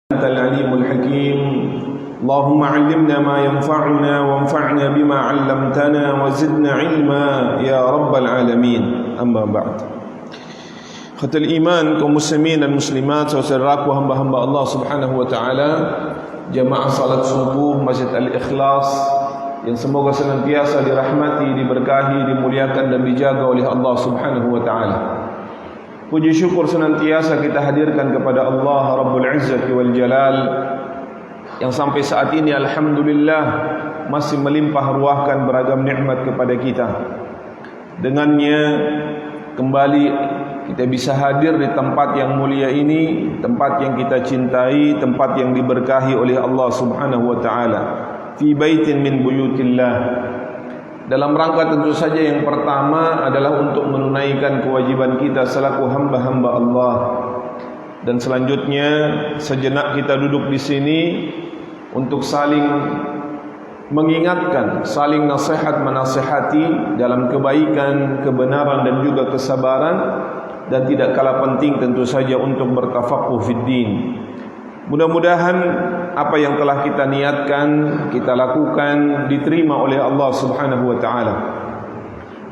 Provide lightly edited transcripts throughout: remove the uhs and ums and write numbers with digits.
أنت العليم الحكيم اللهم علمنا ما ينفعنا وانفعنا بما علمتنا وزدنا علما يا رب العالمين. أما بعد, khatul iman kaum muslimin dan muslimat, saudaraku hamba-hamba Allah Subhanahu wa taala, jamaah salat subuh Masjid Al-Ikhlas yang semoga senantiasa dirahmati, diberkahi, dimuliakan dan dijaga oleh Allah Subhanahu wa taala. Puji syukur senantiasa kita hadirkan kepada Allah Rabbul Izzati wal Jalal yang sampai saat ini alhamdulillah masih melimpah ruahkan beragam nikmat kepada kita. Dengannya kembali kita bisa hadir di tempat yang mulia ini, tempat yang kita cintai, tempat yang diberkahi oleh Allah Subhanahu wa taala, fi baitin min buyutillah. Dalam rangka tentu saja yang pertama adalah untuk menunaikan kewajiban kita selaku hamba-hamba Allah, dan selanjutnya sejenak kita duduk di sini untuk saling mengingatkan, saling nasihat menasihati dalam kebaikan, kebenaran dan juga kesabaran, dan tidak kalah penting tentu saja untuk bertafaqquh fid din. Mudah-mudahan apa yang telah kita niatkan, kita lakukan, diterima oleh Allah Subhanahu wa taala,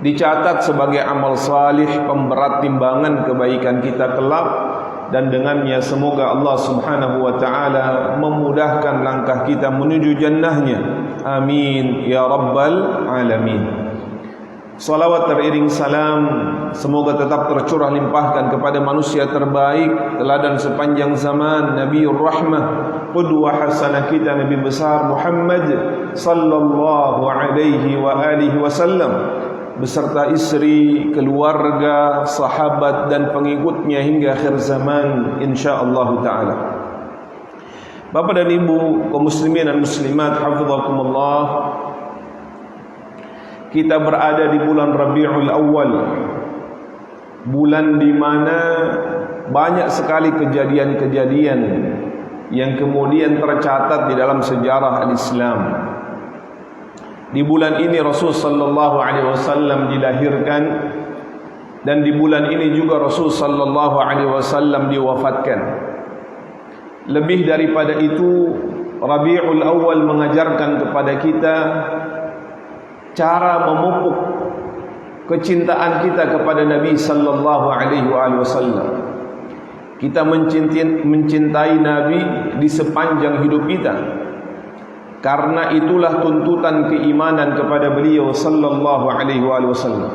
dicatat sebagai amal salih, pemberat timbangan kebaikan kita kelak, dan dengannya semoga Allah Subhanahu wa taala memudahkan langkah kita menuju jannahnya. Amin ya rabbal alamin. Salawat teriring salam semoga tetap tercurah limpahkan kepada manusia terbaik, teladan sepanjang zaman, Nabiur Rahmah, qudwah hasanah kita, Nabi besar Muhammad sallallahu alaihi wa alihi wasallam, beserta istri, keluarga, sahabat dan pengikutnya hingga akhir zaman insyaallah taala. Bapak dan Ibu kaum muslimin dan muslimat hafizakumullah, kita berada di bulan Rabiul Awal, bulan di mana banyak sekali kejadian-kejadian yang kemudian tercatat di dalam sejarah al-Islam. Di bulan ini Rasul sallallahu alaihi wasallam dilahirkan, dan di bulan ini juga Rasul sallallahu alaihi wasallam diwafatkan. Lebih daripada itu, Rabiul Awal mengajarkan kepada kita cara memupuk kecintaan kita kepada Nabi sallallahu alaihi wasallam. Kita mencintai Nabi di sepanjang hidup kita, karena itulah tuntutan keimanan kepada beliau sallallahu alaihi wasallam.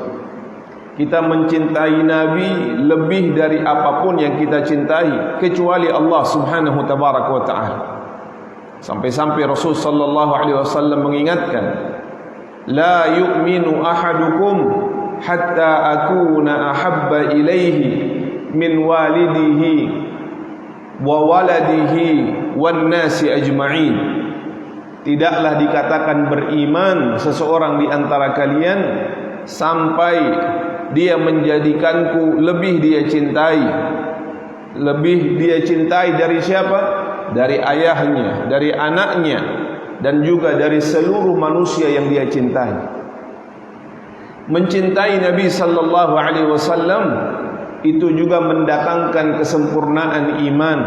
Kita mencintai Nabi lebih dari apapun yang kita cintai kecuali Allah Subhanahu tabaraka wa taala. Sampai-sampai Rasul sallallahu alaihi wasallam mengingatkan, la yu'minu ahadukum hatta akuna ahabba ilaihi min walidihi wa waladihi wan nasi ajma'in. Tidaklah dikatakan beriman seseorang di antara kalian sampai dia menjadikanku lebih dia cintai. Lebih dia cintai dari siapa? Dari ayahnya, dari anaknya, dan juga dari seluruh manusia yang dia cintai. Mencintai Nabi sallallahu alaihi wasallam itu juga mendatangkan kesempurnaan iman,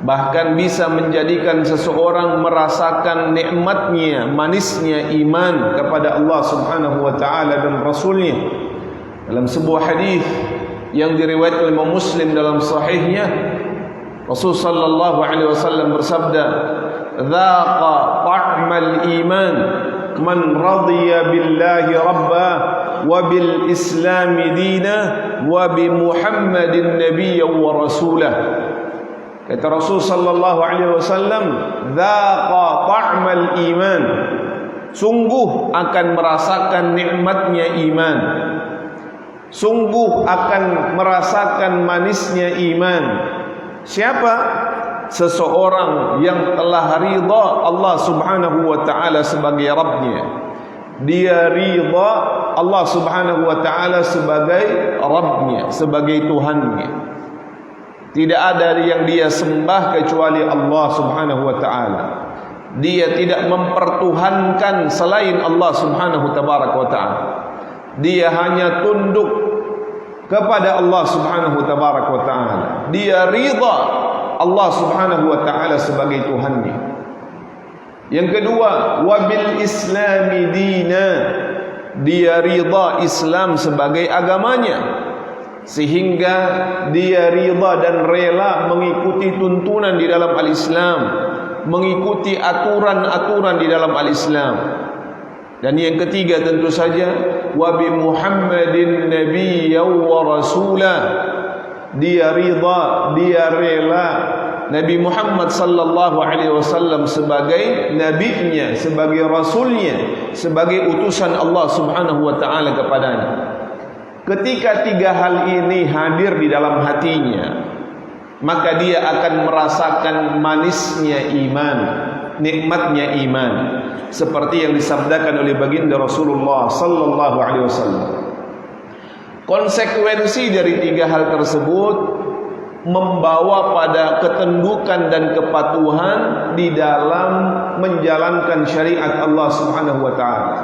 bahkan bisa menjadikan seseorang merasakan nikmatnya, manisnya iman kepada Allah Subhanahu wa taala dan Rasulnya. Dalam sebuah hadis yang diriwayatkan oleh Imam Muslim dalam sahihnya, Rasul sallallahu alaihi wasallam bersabda, "Dzaqa ta'mal iman man radiya billahi rabba wa bil islam dina wa bi Muhammadin nabiyyan wa rasulah." Kata Rasul sallallahu alaihi wasallam, "Dzaqa ta'mal iman." Sungguh akan merasakan nikmatnya iman. Sungguh akan merasakan manisnya iman. Siapa? Seseorang yang telah ridha Allah Subhanahu wa taala sebagai Rabbnya. Dia ridha Allah Subhanahu wa taala sebagai Rabbnya, sebagai Tuhannya. Tidak ada yang dia sembah kecuali Allah Subhanahu wa taala. Dia tidak mempertuhankan selain Allah Subhanahu tabaraka wa taala. Dia hanya tunduk kepada Allah Subhanahu tabaraka wa taala. Dia ridha Allah Subhanahu wa taala sebagai Tuhannya. Yang kedua, wabil islami dina, dia ridha Islam sebagai agamanya, sehingga dia ridha dan rela mengikuti tuntunan di dalam al-Islam, mengikuti aturan-aturan di dalam al-Islam. Dan yang ketiga tentu saja, wa bi Muhammadin nabiyyan wa rasula, dia ridha, dia rela Nabi Muhammad sallallahu alaihi wasallam sebagai nabinya, sebagai rasulnya, sebagai utusan Allah Subhanahu wa taala kepadanya. Ketika tiga hal ini hadir di dalam hatinya, maka dia akan merasakan manisnya iman, nikmatnya iman, seperti yang disabdakan oleh baginda Rasulullah sallallahu alaihi wasallam. Konsekuensi dari tiga hal tersebut membawa pada ketendukan dan kepatuhan di dalam menjalankan syariat Allah Subhanahu wa taala.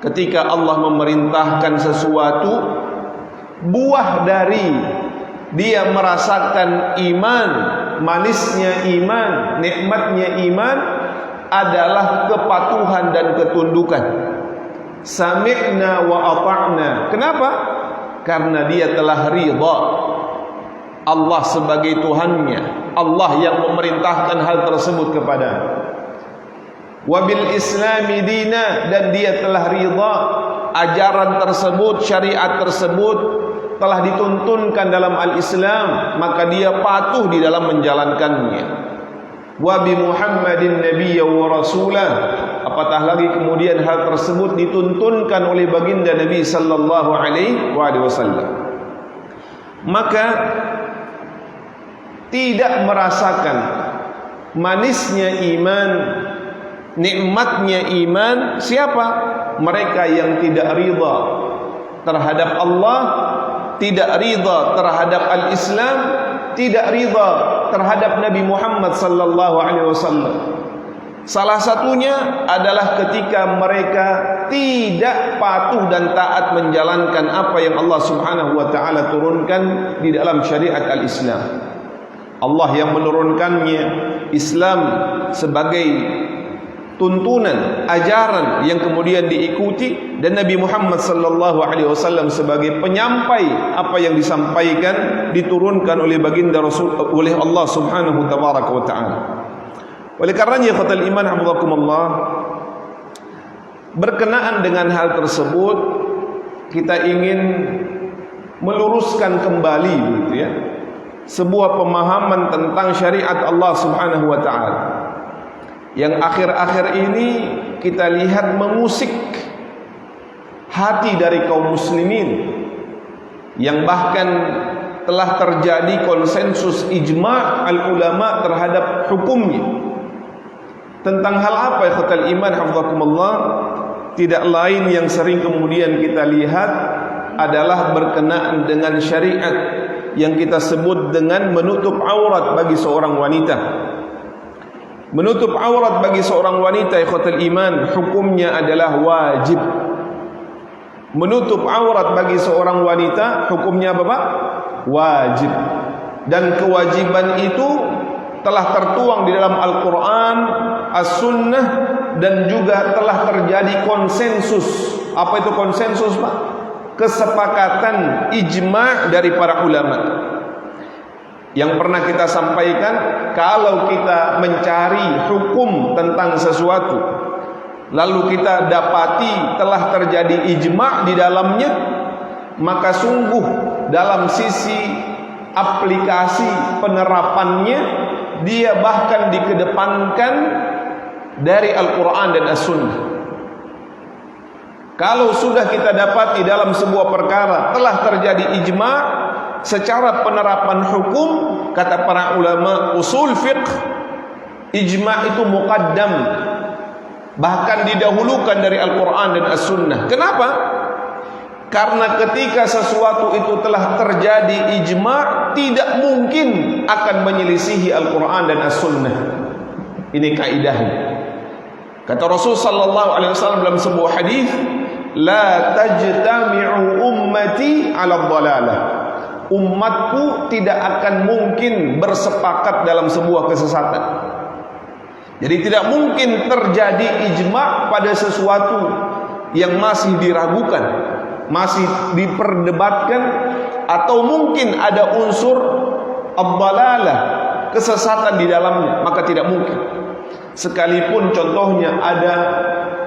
Ketika Allah memerintahkan sesuatu, buah dari dia merasakan iman, manisnya iman, nikmatnya iman adalah kepatuhan dan ketundukan. Sami'na wa ata'na. Kenapa? Karena dia telah ridha Allah sebagai Tuhannya, Allah yang memerintahkan hal tersebut kepadanya. Wabil islami dina, dan dia telah ridha ajaran tersebut, syariat tersebut telah dituntunkan dalam al-Islam, maka dia patuh di dalam menjalankannya. Wa bi Muhammadin nabiyyan wa rasulah, apatah lagi kemudian hal tersebut dituntunkan oleh baginda Nabi sallallahu alaihi wasallam. Maka tidak merasakan manisnya iman, nikmatnya iman siapa? Mereka yang tidak ridha terhadap Allah, tidak ridha terhadap al-Islam, tidak ridha terhadap Nabi Muhammad sallallahu alaihi wasallam. Salah satunya adalah ketika mereka tidak patuh dan taat menjalankan apa yang Allah Subhanahu wa taala turunkan di dalam syariat al-Islam. Allah yang menurunkannya, Islam sebagai tuntunan, ajaran yang kemudian diikuti, dan Nabi Muhammad sallallahu alaihi wasallam sebagai penyampai apa yang disampaikan, diturunkan oleh baginda Rasul, oleh Allah Subhanahu tabaraka wa taala. Oleh karenanya khatul iman hafizakumullah, berkenaan dengan hal tersebut kita ingin meluruskan kembali gitu ya, sebuah pemahaman tentang syariat Allah Subhanahu wa taala yang akhir-akhir ini kita lihat mengusik hati dari kaum muslimin, yang bahkan telah terjadi konsensus ijma' al-ulama terhadap hukumnya. Tentang hal apa ya khatul iman hafizakumullah? Tidak lain yang sering kemudian kita lihat adalah berkenaan dengan syariat yang kita sebut dengan menutup aurat bagi seorang wanita. Menutup aurat bagi seorang wanita ikhwatul iman hukumnya adalah wajib. Menutup aurat bagi seorang wanita hukumnya apa Pak? Wajib. Dan kewajiban itu telah tertuang di dalam Al-Quran, As-Sunnah, dan juga telah terjadi konsensus. Apa itu konsensus Pak? Kesepakatan ijma' dari para ulama. Yang pernah kita sampaikan, kalau kita mencari hukum tentang sesuatu, lalu kita dapati telah terjadi ijma' di dalamnya, maka sungguh dalam sisi aplikasi penerapannya, dia bahkan dikedepankan dari Al-Quran dan As-Sunnah. Kalau sudah kita dapati dalam sebuah perkara telah terjadi ijma' secara penerapan hukum, kata para ulama usul fiqh, ijma' itu muqaddam, bahkan didahulukan dari Al-Quran dan As-Sunnah. Kenapa? Karena ketika sesuatu itu telah terjadi ijma', tidak mungkin akan menyelisihi Al-Quran dan As-Sunnah. Ini kaidahnya. Kata Rasul sallallahu alaihi wasallam dalam sebuah hadis, la tajtami'u ummati 'ala dhalalah umatku tidak akan mungkin bersepakat dalam sebuah kesesatan. Jadi tidak mungkin terjadi ijma' pada sesuatu yang masih diragukan, masih diperdebatkan, atau mungkin ada unsur ad-dhalalah, kesesatan di dalamnya, maka tidak mungkin. Sekalipun contohnya ada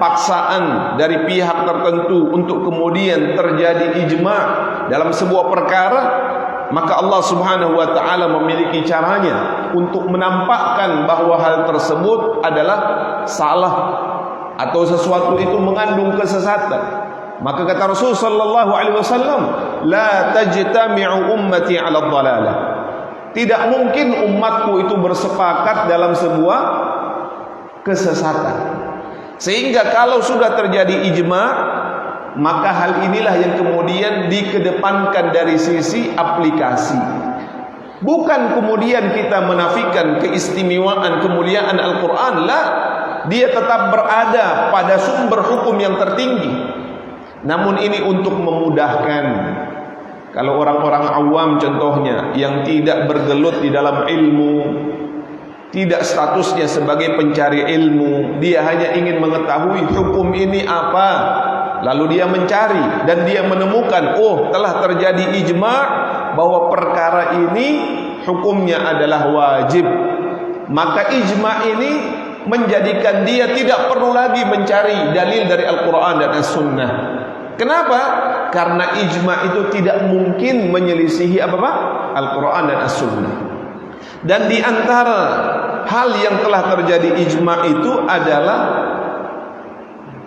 paksaan dari pihak tertentu untuk kemudian terjadi ijma' dalam sebuah perkara, maka Allah Subhanahu wa taala memiliki caranya untuk menampakkan bahwa hal tersebut adalah salah atau sesuatu itu mengandung kesesatan. Maka kata Rasul sallallahu alaihi wasallam, la tajtami'u ummati 'ala dhalalah. Tidak mungkin umatku itu bersepakat dalam sebuah kesesatan. Sehingga kalau sudah terjadi ijma', maka hal inilah yang kemudian dikedepankan dari sisi aplikasi. Bukan kemudian kita menafikan keistimewaan, kemuliaan Al-Quran. Lah, dia tetap berada pada sumber hukum yang tertinggi. Namun ini untuk memudahkan. Kalau orang-orang awam contohnya, yang tidak bergelut di dalam ilmu, tidak statusnya sebagai pencari ilmu, dia hanya ingin mengetahui hukum ini apa, lalu dia mencari dan dia menemukan, oh telah terjadi ijma' bahwa perkara ini hukumnya adalah wajib. Maka ijma' ini menjadikan dia tidak perlu lagi mencari dalil dari Al-Quran dan As-Sunnah. Kenapa? Karena ijma' itu tidak mungkin menyelisihi apa-apa? Al-Quran dan As-Sunnah. Dan di antara hal yang telah terjadi ijma' itu adalah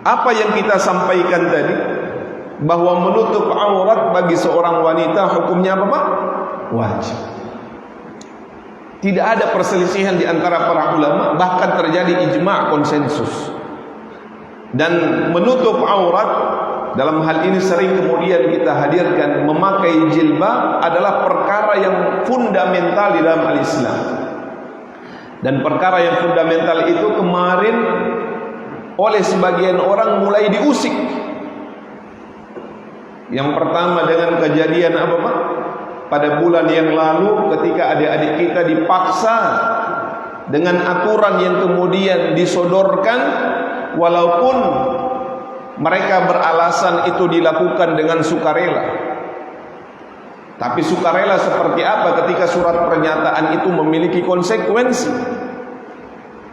apa yang kita sampaikan tadi, bahwa menutup aurat bagi seorang wanita hukumnya apa Pak? Wajib. Tidak ada perselisihan di antara para ulama, bahkan terjadi ijma' konsensus. Dan menutup aurat dalam hal ini sering kemudian kita hadirkan, memakai jilbab adalah perkara yang fundamental di dalam al-Islam. Dan perkara yang fundamental itu kemarin oleh sebagian orang mulai diusik. Yang pertama dengan kejadian apa Pak? Pada bulan yang lalu ketika adik-adik kita dipaksa dengan aturan yang kemudian disodorkan, walaupun mereka beralasan itu dilakukan dengan sukarela. Tapi sukarela seperti apa ketika surat pernyataan itu memiliki konsekuensi?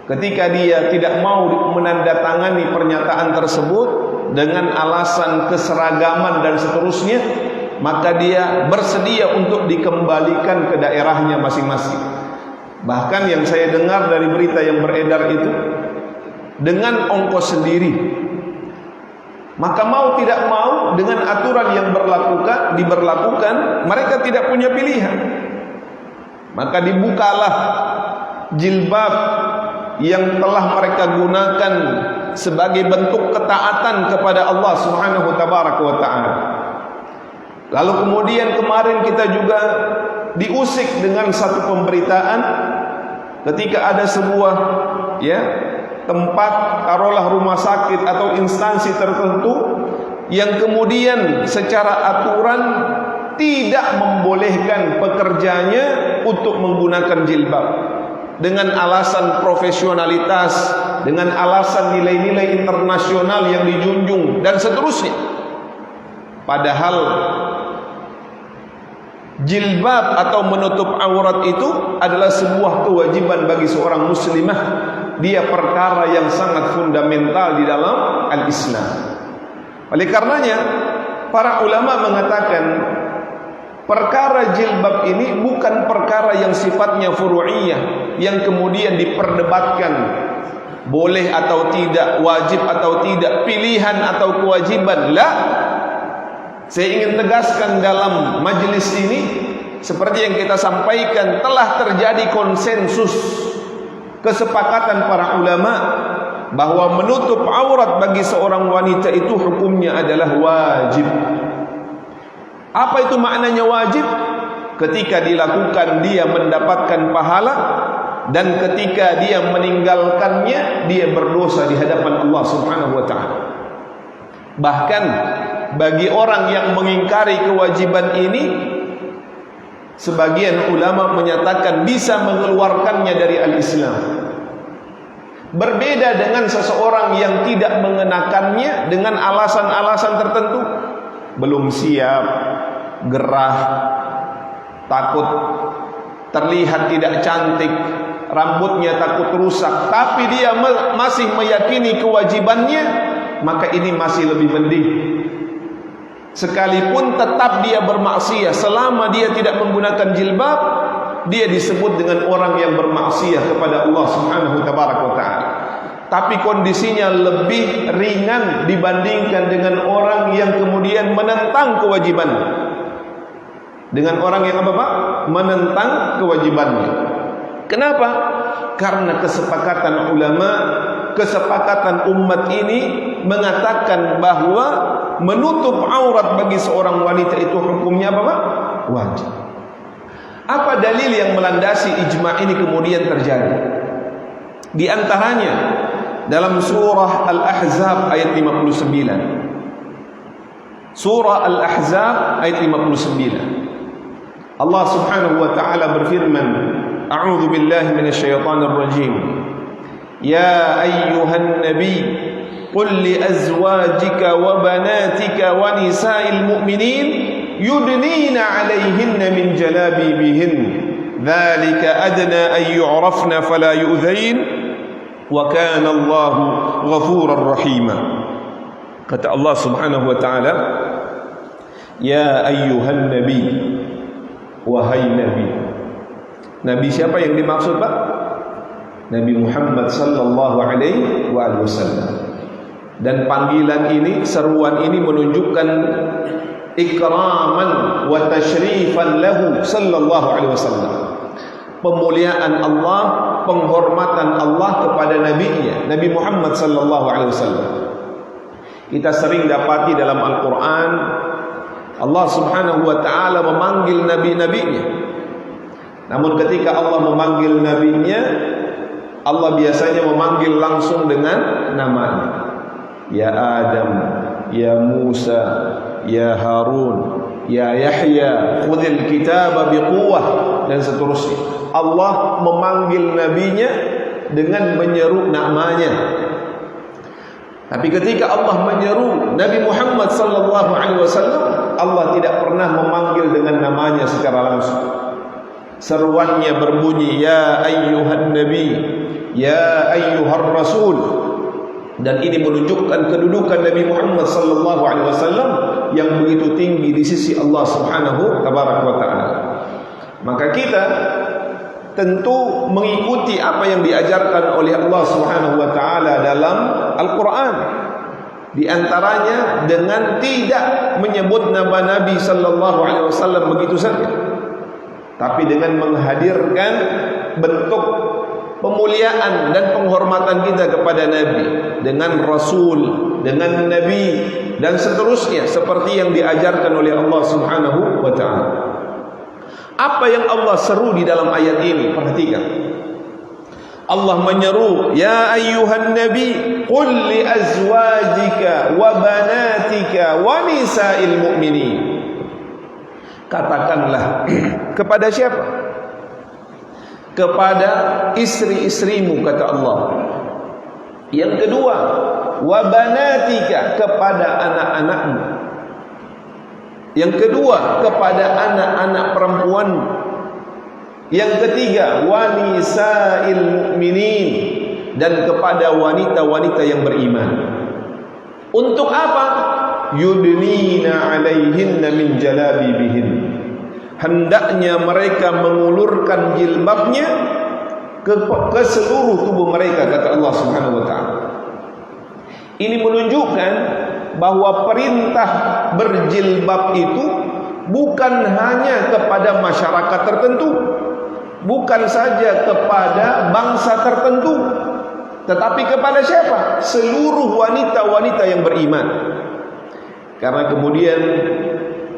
Ketika dia tidak mau menandatangani pernyataan tersebut dengan alasan keseragaman dan seterusnya, maka dia bersedia untuk dikembalikan ke daerahnya masing-masing. Bahkan yang saya dengar dari berita yang beredar itu, dengan ongkos sendiri. Maka mau tidak mau dengan aturan yang diberlakukan, mereka tidak punya pilihan. Maka dibukalah jilbab yang telah mereka gunakan sebagai bentuk ketaatan kepada Allah Subhanahu wa ta'ala. Lalu kemudian kemarin kita juga diusik dengan satu pemberitaan ketika ada sebuah tempat, taruhlah rumah sakit atau instansi tertentu yang kemudian secara aturan tidak membolehkan pekerjanya untuk menggunakan jilbab dengan alasan profesionalitas, dengan alasan nilai-nilai internasional yang dijunjung dan seterusnya. Padahal jilbab atau menutup aurat itu adalah sebuah kewajiban bagi seorang muslimah. Dia perkara yang sangat fundamental di dalam al-Islam. Oleh karenanya para ulama mengatakan perkara jilbab ini bukan perkara yang sifatnya furu'iyah, yang kemudian diperdebatkan boleh atau tidak, wajib atau tidak, pilihan atau kewajiban. La, saya ingin tegaskan dalam majelis ini, seperti yang kita sampaikan, telah terjadi konsensus, kesepakatan para ulama bahwa menutup aurat bagi seorang wanita itu hukumnya adalah wajib. Apa itu maknanya wajib? Ketika dilakukan dia mendapatkan pahala, dan ketika dia meninggalkannya dia berdosa di hadapan Allah Subhanahu wa ta'ala. Bahkan bagi orang yang mengingkari kewajiban ini, Sebagian ulama menyatakan bisa mengeluarkannya dari al-Islam. Berbeda dengan seseorang yang tidak mengenakannya dengan alasan-alasan tertentu. Belum siap, gerah, takut terlihat tidak cantik, rambutnya takut rusak, tapi dia masih meyakini kewajibannya, maka ini masih lebih mending. Sekalipun tetap dia bermaksiat, selama dia tidak menggunakan jilbab, dia disebut dengan orang yang bermaksiat kepada Allah Subhanahu wa taala. Tapi kondisinya lebih ringan dibandingkan dengan orang yang kemudian menentang kewajiban. Dengan orang yang apa Pak? Menentang kewajibannya. Kenapa? Karena kesepakatan ulama, kesepakatan umat ini mengatakan bahwa menutup aurat bagi seorang wanita itu hukumnya apa Pak? Wajib. Apa dalil yang melandasi ijma' ini kemudian terjadi? Di antaranya dalam surah Al-Ahzab ayat 59. Surah Al-Ahzab ayat 59. Allah Subhanahu wa taala berfirman, A'udzu billahi minasyaitonir rajim. Ya ayyuhan nabi, qul li azwajika wa banatika wa nisa'il mu'minin yudnina 'alayhinna min jalabibihin. Dzalika adna an yu'rafna fala yu'dhain wa kana Allahu ghafurar rahima. Kata Allah Subhanahu wa taala, ya ayyuhan nabi, wahai nabi. Nabi siapa yang dimaksud Pak? Nabi Muhammad sallallahu alaihi wasallam. Dan panggilan ini, seruan ini menunjukkan ikraman wa tasyrifan lahu sallallahu alaihi wasallam. Pemuliaan Allah, penghormatan Allah kepada nabinya, Nabi Muhammad sallallahu alaihi wasallam. Kita sering dapati dalam Al-Qur'an Allah Subhanahu wa taala memanggil nabi-nabinya. Namun ketika Allah memanggil nabinya, Allah biasanya memanggil langsung dengan namanya. Ya Adam, ya Musa, ya Harun, ya Yahya, khudhil kitaba biquwwah, dan seterusnya. Allah memanggil nabinya dengan menyeru namanya. Tapi ketika Allah menyeru Nabi Muhammad sallallahu alaihi wasallam, Allah tidak pernah memanggil dengan namanya secara langsung. Seruannya berbunyi, ya ayyuhan nabi, ya ayyuhar rasul. Dan ini menunjukkan kedudukan Nabi Muhammad sallallahu alaihi wasallam yang begitu tinggi di sisi Allah Subhanahu wa taala. Maka kita tentu mengikuti apa yang diajarkan oleh Allah Subhanahu wa taala dalam Al-Qur'an. Di antaranya dengan tidak menyebut nama Nabi sallallahu alaihi wasallam begitu saja, tapi dengan menghadirkan bentuk pemuliaan dan penghormatan kita kepada Nabi dengan Rasul, dengan Nabi, dan seterusnya seperti yang diajarkan oleh Allah Subhanahu wa taala. Apa yang Allah seru di dalam ayat ini? Perhatikan. Allah menyeru, ya ayyuhan nabi, qul li azwajika wa banatika wa nisa'il mu'minin. Katakanlah kepada siapa? Kepada istri-istrimu, kata Allah. Yang kedua, wa banatika, kepada anak-anakmu. Yang kedua, kepada anak-anak perempuanmu. Yang ketiga, wa nisa'il mu'minin, dan kepada wanita-wanita yang beriman. Untuk apa? Yudnina 'alaihinna min jalabibihin. Hendaknya mereka mengulurkan jilbabnya ke seluruh tubuh mereka, kata Allah Subhanahu wa taala. Ini menunjukkan bahwa perintah berjilbab itu bukan hanya kepada masyarakat tertentu, bukan saja kepada bangsa tertentu, tetapi kepada siapa? Seluruh wanita-wanita yang beriman. Karena kemudian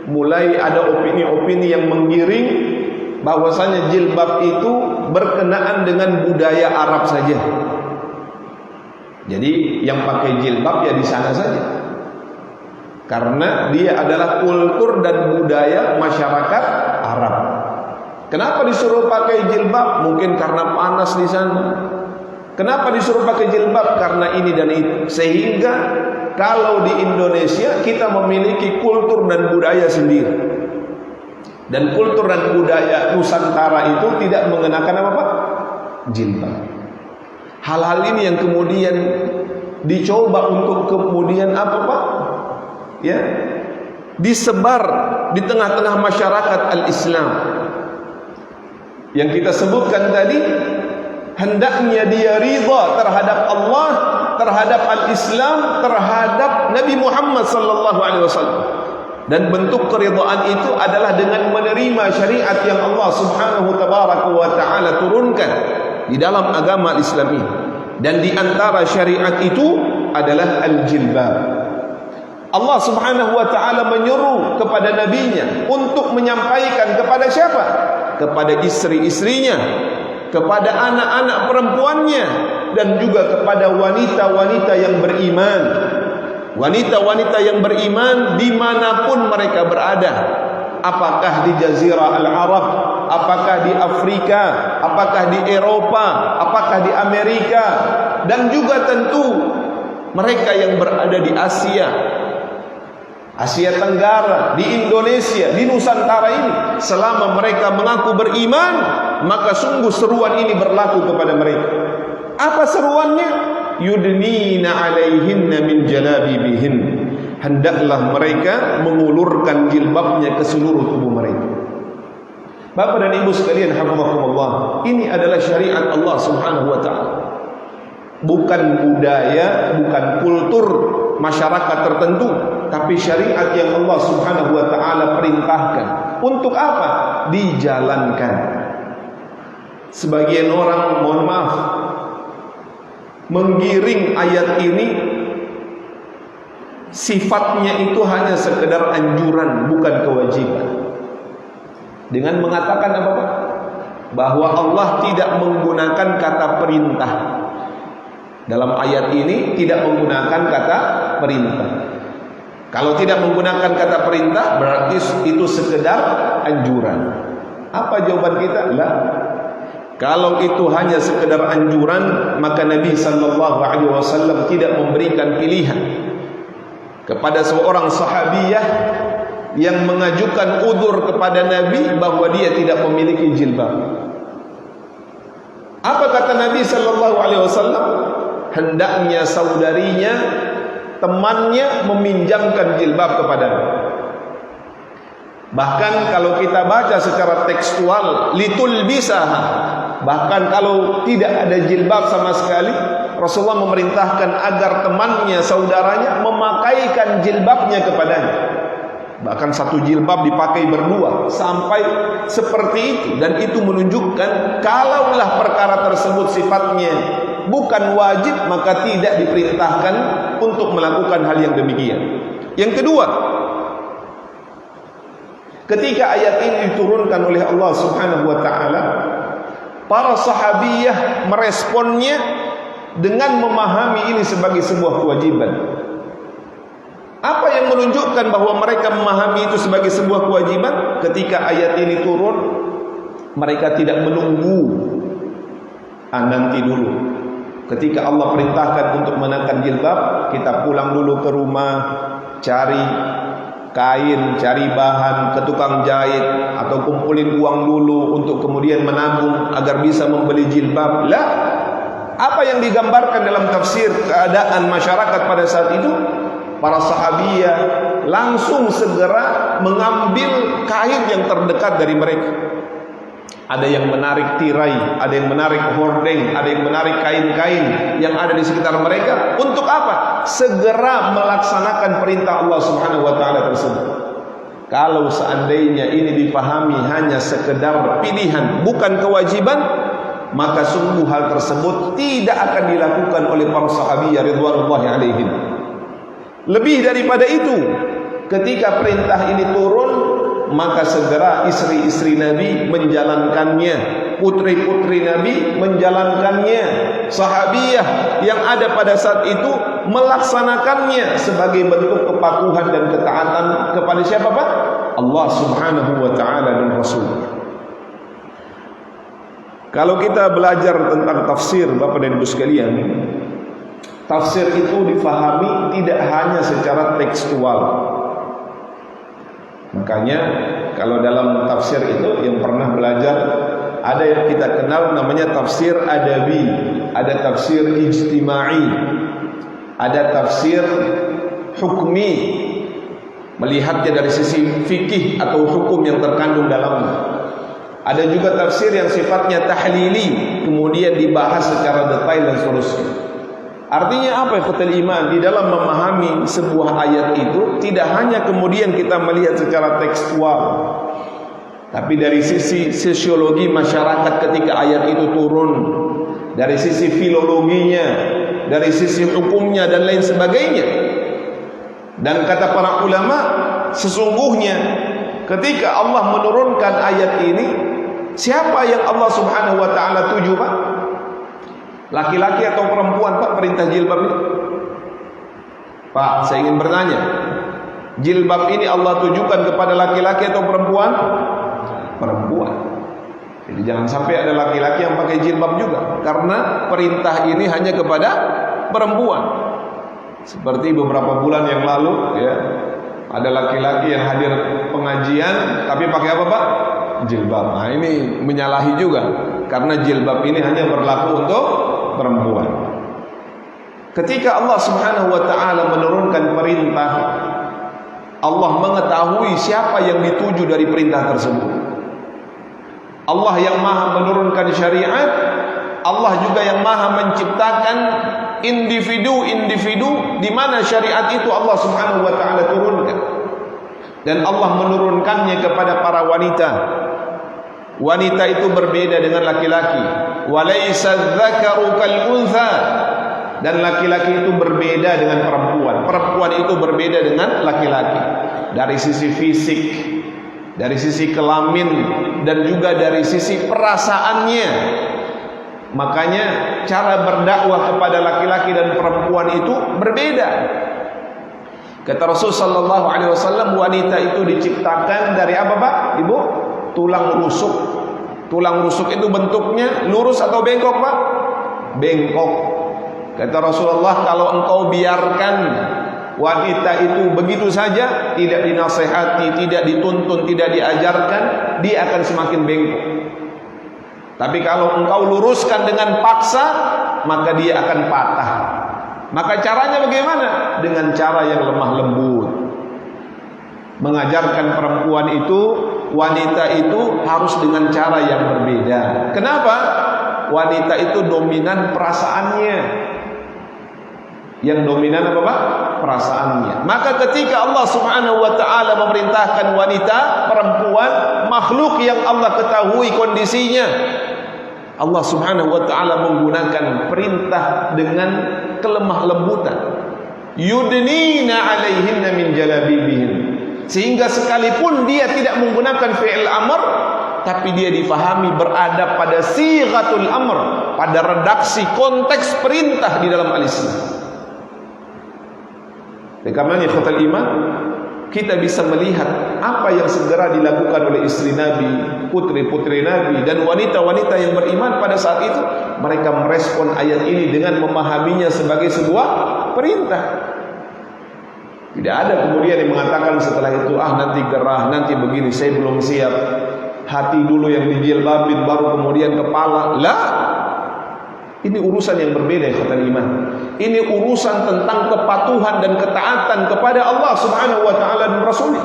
mulai ada opini-opini yang menggiring bahwasanya jilbab itu berkenaan dengan budaya Arab saja. Jadi yang pakai jilbab ya di sana saja, karena dia adalah kultur dan budaya masyarakat Arab. Kenapa disuruh pakai jilbab? Mungkin karena panas di sana. Kenapa disuruh pakai jilbab? Karena ini dan itu. Sehingga kalau di Indonesia kita memiliki kultur dan budaya sendiri. Dan kultur dan budaya Nusantara itu tidak mengenakan apa Pak? Jilbab. Hal-hal ini yang kemudian dicoba untuk kemudian apa Pak? Ya, disebar di tengah-tengah masyarakat al-Islam. Yang kita sebutkan tadi, hendaknya dia ridha terhadap Allah, terhadap al-Islam, terhadap Nabi Muhammad sallallahu alaihi wasallam. Dan bentuk keridhaan itu adalah dengan menerima syariat yang Allah Subhanahu tabaraka wa taala turunkan di dalam agama Islam ini. Dan di antara syariat itu adalah al-jilbab. Allah Subhanahu wa taala menyuruh kepada nabinya untuk menyampaikan kepada siapa? Kepada istri-istrinya, kepada anak-anak perempuannya, dan juga kepada wanita-wanita yang beriman. Wanita-wanita yang beriman dimanapun mereka berada, apakah di Jazirah Al-Arab, apakah di Afrika, apakah di Eropa, apakah di Amerika, dan juga tentu mereka yang berada di Asia Tenggara, di Indonesia, di Nusantara ini. Selama mereka mengaku beriman, maka sungguh seruan ini berlaku kepada mereka. Apa seruannya? Yudnina alaihinna min jalabibihin. Hendaklah mereka mengulurkan jilbabnya ke seluruh tubuh mereka. Bapak dan Ibu sekalian, hafizakumullah, ini adalah syariat Allah Subhanahu wa taala. Bukan budaya, bukan kultur masyarakat tertentu, tapi syariat yang Allah Subhanahu wa taala perintahkan. Untuk apa? Dijalankan. Sebagian orang, mohon maaf, menggiring ayat ini, sifatnya itu hanya sekedar anjuran, bukan kewajiban. Dengan mengatakan apa Pak? Bahwa Allah tidak menggunakan kata perintah. Dalam ayat ini tidak menggunakan kata perintah. Kalau tidak menggunakan kata perintah, berarti itu sekedar anjuran. Apa jawaban kita? Lah. Kalau itu hanya sekedar anjuran, maka Nabi sallallahu alaihi wasallam tidak memberikan pilihan kepada seorang sahabiyah yang mengajukan udzur kepada Nabi bahwa dia tidak memiliki jilbab. Apa kata Nabi sallallahu alaihi wasallam? Hendaknya saudarinya, temannya meminjamkan jilbab kepadanya. Bahkan kalau kita baca secara tekstual, litulbisaha, bahkan kalau tidak ada jilbab sama sekali, Rasulullah memerintahkan agar temannya, saudaranya memakaikan jilbabnya kepadanya. Bahkan satu jilbab dipakai berdua, sampai seperti itu. Dan itu menunjukkan kalaulah perkara tersebut sifatnya bukan wajib, maka tidak diperintahkan untuk melakukan hal yang demikian. Yang kedua, ketika ayat ini diturunkan oleh Allah Subhanahu wa taala, para sahabiyah meresponnya dengan memahami ini sebagai sebuah kewajiban. Apa yang menunjukkan bahwa mereka memahami itu sebagai sebuah kewajiban? Ketika ayat ini turun, mereka tidak menunggu nanti dulu. Ketika Allah perintahkan untuk mengenakan jilbab, kita pulang dulu ke rumah, cari kain, cari bahan ke tukang jahit, atau kumpulin uang dulu untuk kemudian menabung agar bisa membeli jilbab. Lah, apa yang digambarkan dalam tafsir keadaan masyarakat pada saat itu? Para sahabiyah langsung segera mengambil kain yang terdekat dari mereka. Ada yang menarik tirai, ada yang menarik hordeng, ada yang menarik kain-kain yang ada di sekitar mereka. Untuk apa? Segera melaksanakan perintah Allah Subhanahu wa taala tersebut. Kalau seandainya ini dipahami hanya sekedar pilihan, bukan kewajiban, maka sungguh hal tersebut tidak akan dilakukan oleh para sahabiyah ridwanullahi alaihim. Lebih daripada itu, ketika perintah ini turun, maka segera istri-istri Nabi menjalankannya, putri-putri Nabi menjalankannya, sahabiyah yang ada pada saat itu melaksanakannya sebagai bentuk kepatuhan dan ketaatan kepada siapa Pak? Allah Subhanahu wa taala dan Rasulnya. Kalau kita belajar tentang tafsir, Bapak dan Ibu sekalian, tafsir itu difahami tidak hanya secara tekstual. Makanya kalau dalam tafsir itu yang pernah belajar, ada yang kita kenal namanya tafsir adabi, ada tafsir ijtimai, ada tafsir hukmi, melihatnya dari sisi fikih atau hukum yang terkandung dalamnya. Ada juga tafsir yang sifatnya tahlili, kemudian dibahas secara detail dan seterusnya. Artinya apa ikhwatul iman? Di dalam memahami sebuah ayat itu tidak hanya kemudian kita melihat secara tekstual, tapi dari sisi sosiologi masyarakat ketika ayat itu turun, dari sisi filologinya, dari sisi hukumnya dan lain sebagainya. Dan kata para ulama, sesungguhnya ketika Allah menurunkan ayat ini, siapa yang Allah Subhanahu wa taala tuju, Pak? Laki-laki atau perempuan, Pak, perintah jilbab ini? Pak, saya ingin bertanya, jilbab ini Allah tujukan kepada laki-laki atau perempuan? Perempuan. Jadi jangan sampai ada laki-laki yang pakai jilbab juga, karena perintah ini hanya kepada perempuan. Seperti beberapa bulan yang lalu, ya, ada laki-laki yang hadir pengajian tapi pakai apa, Pak? Jilbab. Nah, ini menyalahi juga, karena jilbab ini hanya berlaku untuk perempuan. Ketika Allah Subhanahu wa taala menurunkan perintah, Allah mengetahui siapa yang dituju dari perintah tersebut. Allah yang maha menurunkan syariat, Allah juga yang maha menciptakan individu-individu di mana syariat itu Allah Subhanahu wa taala turunkan. Dan Allah menurunkannya kepada para wanita. Wanita itu berbeda dengan laki-laki. Walaysa dzakaru kal untha. Dan laki-laki itu berbeda dengan perempuan. Perempuan itu berbeda dengan laki-laki dari sisi fisik, dari sisi kelamin, dan juga dari sisi perasaannya. Makanya cara berdakwah kepada laki-laki dan perempuan itu berbeda. Kata Rasul sallallahu alaihi wasallam, wanita itu diciptakan dari apa, Pak? Ibu? Tulang rusuk. Tulang rusuk itu bentuknya lurus atau bengkok, Pak? Bengkok. Kata Rasulullah, kalau engkau biarkan wanita itu begitu saja, tidak dinasehati, tidak dituntun, tidak diajarkan, dia akan semakin bengkok. Tapi kalau engkau luruskan dengan paksa, maka dia akan patah. Maka caranya bagaimana? Dengan cara yang lemah lembut. Mengajarkan perempuan itu, wanita itu harus dengan cara yang berbeda. Kenapa? Wanita itu dominan perasaannya. Yang dominan apa, Pak? Perasaannya. Maka ketika Allah Subhanahu wa taala memerintahkan wanita, perempuan, makhluk yang Allah ketahui kondisinya, Allah Subhanahu wa taala menggunakan perintah dengan kelemah lembutan. Yudnina 'alaihinna min jalabibihin. Sehingga sekalipun dia tidak menggunakan fi'il amr, tapi dia difahami berada pada sighatul amr, pada redaksi konteks perintah di dalam al-Islam. Karenanya ikhwatul iman, kita bisa melihat apa yang segera dilakukan oleh istri Nabi, putri-putri Nabi, dan wanita-wanita yang beriman pada saat itu. Mereka merespon ayat ini dengan memahaminya sebagai sebuah perintah. Tidak ada kemudian yang mengatakan setelah itu, nanti gerah, nanti begini, saya belum siap. Hati dulu yang dijilbabin, baru kemudian kepala. Lah, ini urusan yang berbeda ya kata iman. Ini urusan tentang kepatuhan dan ketaatan kepada Allah Subhanahu wa taala dan Rasul.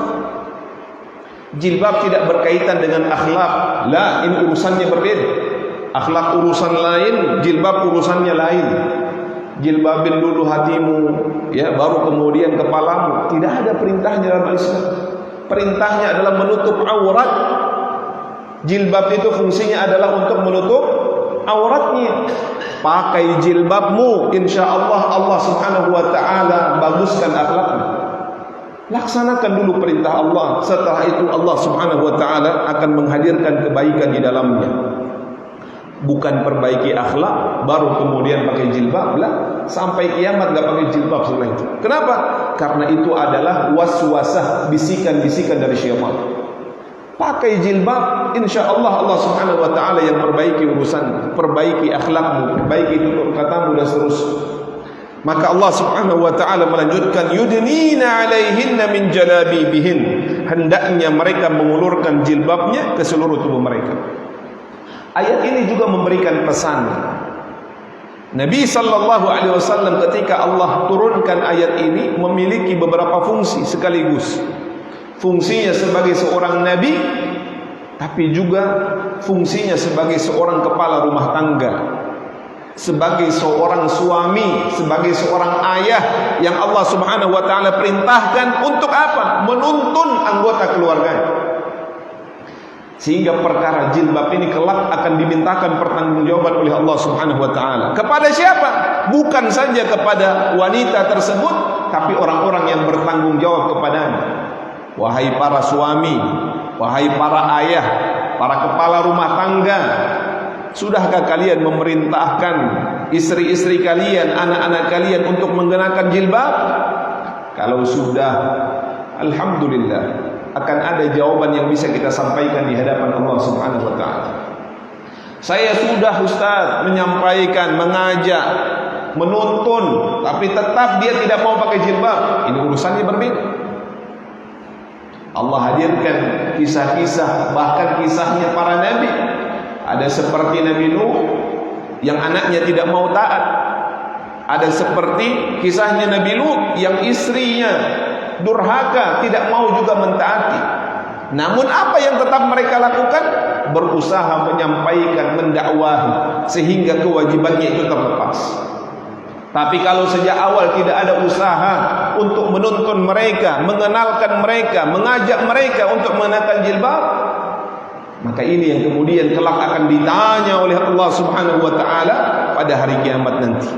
Jilbab tidak berkaitan dengan akhlak. Lah, ini urusannya berbeda. Akhlak urusan lain, jilbab urusannya lain. Jilbabin dulu hatimu, ya, baru kemudian kepalamu. Tidak ada perintahnya dalam Islam. Perintahnya adalah menutup aurat. Jilbab itu fungsinya adalah untuk menutup auratnya. Pakai jilbabmu, insya Allah Allah Subhanahu wa taala baguskan akhlakmu. Laksanakan dulu perintah Allah. Setelah itu Allah Subhanahu wa taala akan menghadirkan kebaikan di dalamnya. Bukan perbaiki akhlak baru kemudian pakai jilbab, lah, sampai kiamat enggak pakai jilbab setelah itu. Kenapa? Karena itu adalah waswasah, bisikan-bisikan dari syaitan. Pakai jilbab jilbab, insyaallah Allah Subhanahu wa taala yang perbaiki urusan, perbaiki akhlakmu, perbaiki tutur katamu dan seterusnya. Maka Allah Subhanahu wa taala melanjutkan, yudnina alaihinna min jalabibihin, hendaknya mereka mengulurkan jilbabnya ke seluruh tubuh mereka. Ayat ini juga memberikan pesan. Nabi sallallahu alaihi wasallam ketika Allah turunkan ayat ini memiliki beberapa fungsi sekaligus. Fungsinya sebagai seorang nabi, tapi juga fungsinya sebagai seorang kepala rumah tangga, sebagai seorang suami, sebagai seorang ayah yang Allah Subhanahu wa taala perintahkan untuk apa? Menuntun anggota keluarganya. Sehingga perkara jilbab ini kelak akan dimintakan pertanggungjawaban oleh Allah Subhanahu wa taala. Kepada siapa? Bukan saja kepada wanita tersebut, tapi orang-orang yang bertanggung jawab kepadanya. Wahai para suami, wahai para ayah, para kepala rumah tangga, sudahkah kalian memerintahkan istri-istri kalian, anak-anak kalian untuk mengenakan jilbab? Kalau sudah, alhamdulillah, akan ada jawaban yang bisa kita sampaikan di hadapan Allah Subhanahu wa taala. Saya sudah Ustaz menyampaikan, mengajak, menuntun, tapi tetap dia tidak mau pakai jilbab. Ini urusannya berbeda. Allah hadirkan kisah-kisah, bahkan kisahnya para nabi. Ada seperti Nabi Nuh yang anaknya tidak mau taat. Ada seperti kisahnya Nabi Lut yang istrinya durhaka, tidak mau juga mentaati. Namun apa yang tetap mereka lakukan? Berusaha menyampaikan, mendakwahi, sehingga kewajibannya itu terlepas. Tapi kalau sejak awal tidak ada usaha untuk menuntun mereka, mengenalkan mereka, mengajak mereka untuk mengenakan jilbab, maka ini yang kemudian kelak akan ditanya oleh Allah Subhanahu wa taala pada hari kiamat nanti.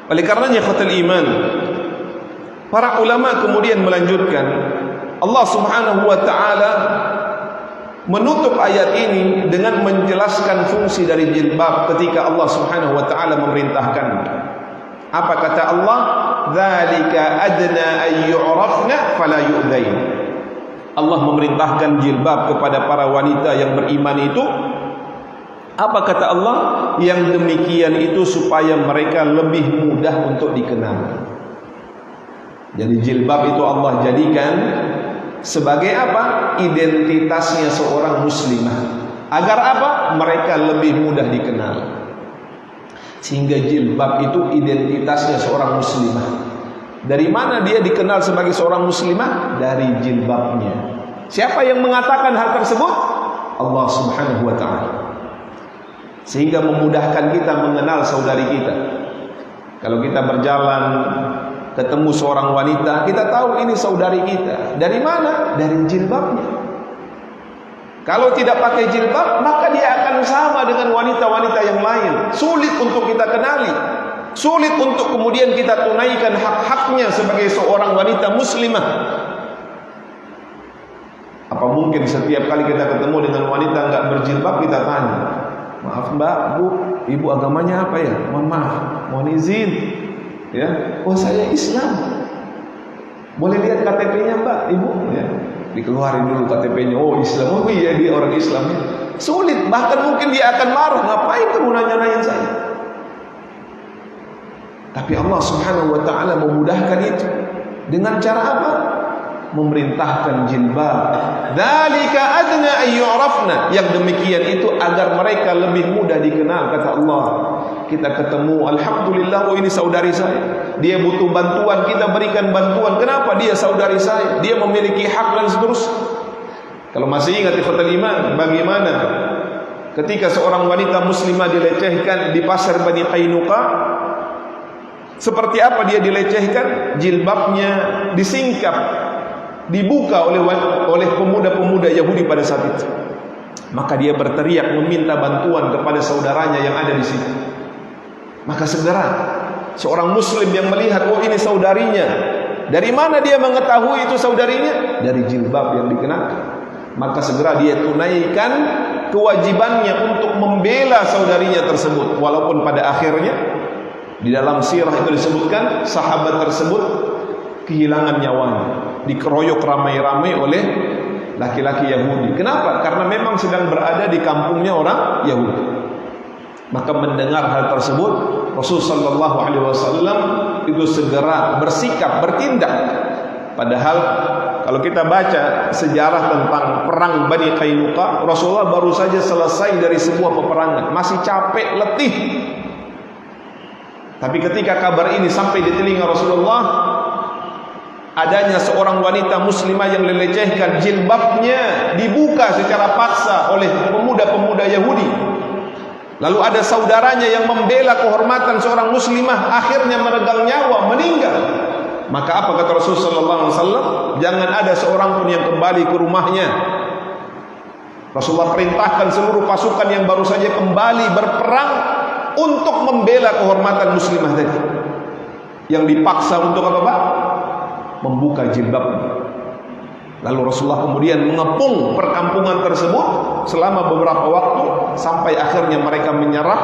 Oleh karenanya ikhwatul iman, para ulama kemudian melanjutkan, Allah Subhanahu wa taala menutup ayat ini dengan menjelaskan fungsi dari jilbab ketika Allah Subhanahu wa taala memerintahkan. Apa kata Allah? Dzalika adna ay yu'rafna fala yu'dain. Allah memerintahkan jilbab kepada para wanita yang beriman itu. Apa kata Allah? Yang demikian itu supaya mereka lebih mudah untuk dikenal. Jadi jilbab itu Allah jadikan sebagai apa? Identitasnya seorang muslimah. Agar apa? Mereka lebih mudah dikenal. Sehingga jilbab itu identitasnya seorang muslimah. Dari mana dia dikenal sebagai seorang muslimah? Dari jilbabnya. Siapa yang mengatakan hal tersebut? Allah Subhanahu wa taala. Sehingga memudahkan kita mengenal saudari kita. Kalau kita berjalan ketemu seorang wanita, kita tahu ini saudari kita. Dari mana? Dari jilbabnya. Kalau tidak pakai jilbab, maka dia akan sama dengan wanita-wanita yang lain. Sulit untuk kita kenali. Sulit untuk kemudian kita tunaikan hak-haknya sebagai seorang wanita muslimah. Apa mungkin setiap kali kita ketemu dengan wanita enggak berjilbab kita tanya, maaf mbak, bu, ibu agamanya apa ya? Mohon maaf, mohon izin. Ya, oh saya Islam. Boleh lihat KTP-nya mbak, ibu? Ya, dikeluarin dulu KTP-nya. Oh Islam, oh iya dia orang Islam. Sulit, bahkan mungkin dia akan marah. Ngapain kamu nanya-nanyain saya? Tapi Allah Subhanahu wa taala memudahkan itu dengan cara apa? Memerintahkan jilbab. Dzalika adna ay yu'rafna. Yang demikian itu agar mereka lebih mudah dikenal, kata Allah. Kita ketemu, alhamdulillah, oh ini saudari saya. Dia butuh bantuan, kita berikan bantuan. Kenapa? Dia saudari saya. Dia memiliki hak dan seterusnya. Kalau masih ingat ikhwatul iman, bagaimana ketika seorang wanita muslimah dilecehkan di pasar Bani Qainuqa? Seperti apa dia dilecehkan? Jilbabnya disingkap, dibuka oleh pemuda-pemuda Yahudi pada saat itu. Maka dia berteriak meminta bantuan kepada saudaranya yang ada di situ. Maka segera seorang muslim yang melihat, oh ini saudarinya. Dari mana dia mengetahui itu saudarinya? Dari jilbab yang dikenakan. Maka segera dia tunaikan kewajibannya untuk membela saudarinya tersebut. Walaupun pada akhirnya di dalam sirah itu disebutkan sahabat tersebut kehilangan nyawanya, dikeroyok ramai-ramai oleh laki-laki Yahudi. Kenapa? Karena memang sedang berada di kampungnya orang Yahudi. Maka mendengar hal tersebut, Rasulullah sallallahu alaihi wasallam itu segera bersikap, bertindak. Padahal kalau kita baca sejarah tentang perang Bani Qainuqa, Rasulullah baru saja selesai dari sebuah peperangan, masih capek, letih. Tapi ketika kabar ini sampai di telinga Rasulullah, adanya seorang wanita muslimah yang dilecehkan, jilbabnya dibuka secara paksa oleh pemuda-pemuda Yahudi. Lalu ada saudaranya yang membela kehormatan seorang muslimah, akhirnya meregang nyawa, meninggal. Maka apa kata Rasulullah sallallahu alaihi wasallam? Jangan ada seorang pun yang kembali ke rumahnya. Rasulullah perintahkan seluruh pasukan yang baru saja kembali berperang untuk membela kehormatan muslimah tadi, yang dipaksa untuk apa, Pak? Membuka jilbabnya. Lalu Rasulullah kemudian mengepung perkampungan tersebut selama beberapa waktu sampai akhirnya mereka menyerah,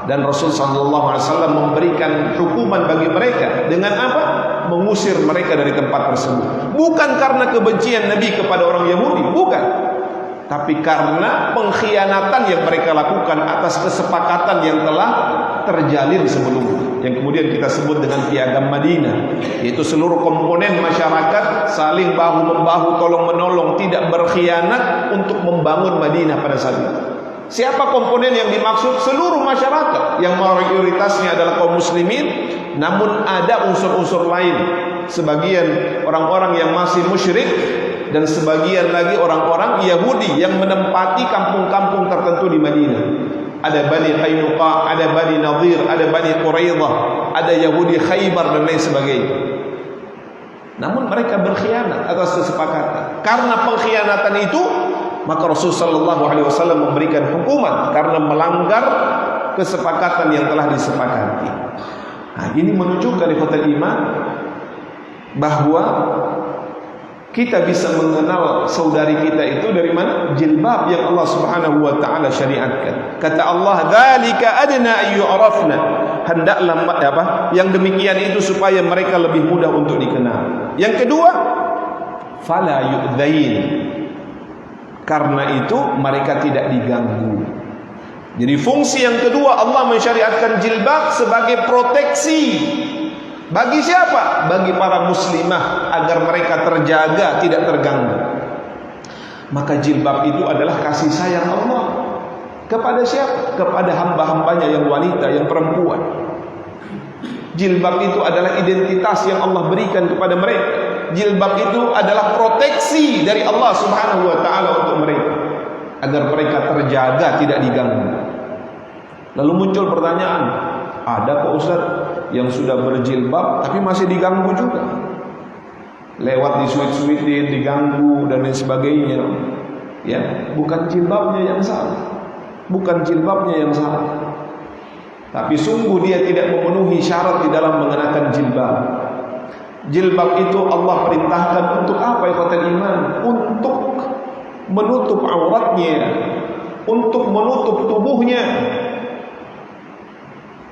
dan Rasul sallallahu alaihi wasallam memberikan hukuman bagi mereka dengan apa? Mengusir mereka dari tempat tersebut. Bukan karena kebencian Nabi kepada orang Yahudi, bukan. Tapi karena pengkhianatan yang mereka lakukan atas kesepakatan yang telah terjalin sebelumnya, yang kemudian kita sebut dengan Piagam Madinah, yaitu seluruh komponen masyarakat saling bahu-membahu, tolong-menolong, tidak berkhianat untuk membangun Madinah pada saat itu. Siapa komponen yang dimaksud? Seluruh masyarakat yang mayoritasnya adalah kaum muslimin, namun ada unsur-unsur lain, sebagian orang-orang yang masih musyrik, dan sebagian lagi orang-orang Yahudi yang menempati kampung-kampung tertentu di Madinah. Ada Bani Qainuqa, ada Bani Nadir, ada Bani Quraidah, ada Yahudi Khaybar dan lain sebagainya. Namun mereka berkhianat atas kesepakatan. Karena pengkhianatan itu, maka Rasulullah sallallahu alaihi wasallam memberikan hukuman karena melanggar kesepakatan yang telah disepakati. Nah, ini menunjukkan ikhwatul iman bahwa kita bisa mengenal saudari kita itu dari mana? Jilbab yang Allah Subhanahu wa taala syariatkan. Kata Allah, "Dzalika adna ayyu'rafna." Hendaklah apa? Yang demikian itu supaya mereka lebih mudah untuk dikenal. Yang kedua, fala yu'dzain. Karena itu mereka tidak diganggu. Jadi fungsi yang kedua, Allah mensyariatkan jilbab sebagai proteksi. Bagi siapa? Bagi para muslimah, agar mereka terjaga, tidak terganggu. Maka jilbab itu adalah kasih sayang Allah. Kepada siapa? Kepada hamba-hambanya yang wanita, yang perempuan. Jilbab itu adalah identitas yang Allah berikan kepada mereka. Jilbab itu adalah proteksi dari Allah Subhanahu wa taala untuk mereka, agar mereka terjaga, tidak diganggu. Lalu muncul pertanyaan, ada kok Ustaz yang sudah berjilbab tapi masih diganggu juga? Lewat disuit-suitin, diganggu dan lain sebagainya. Ya, bukan jilbabnya yang salah. Bukan jilbabnya yang salah. Tapi sungguh dia tidak memenuhi syarat di dalam mengenakan jilbab. Jilbab itu Allah perintahkan untuk apa, ikhwatul iman? Untuk menutup auratnya, untuk menutup tubuhnya.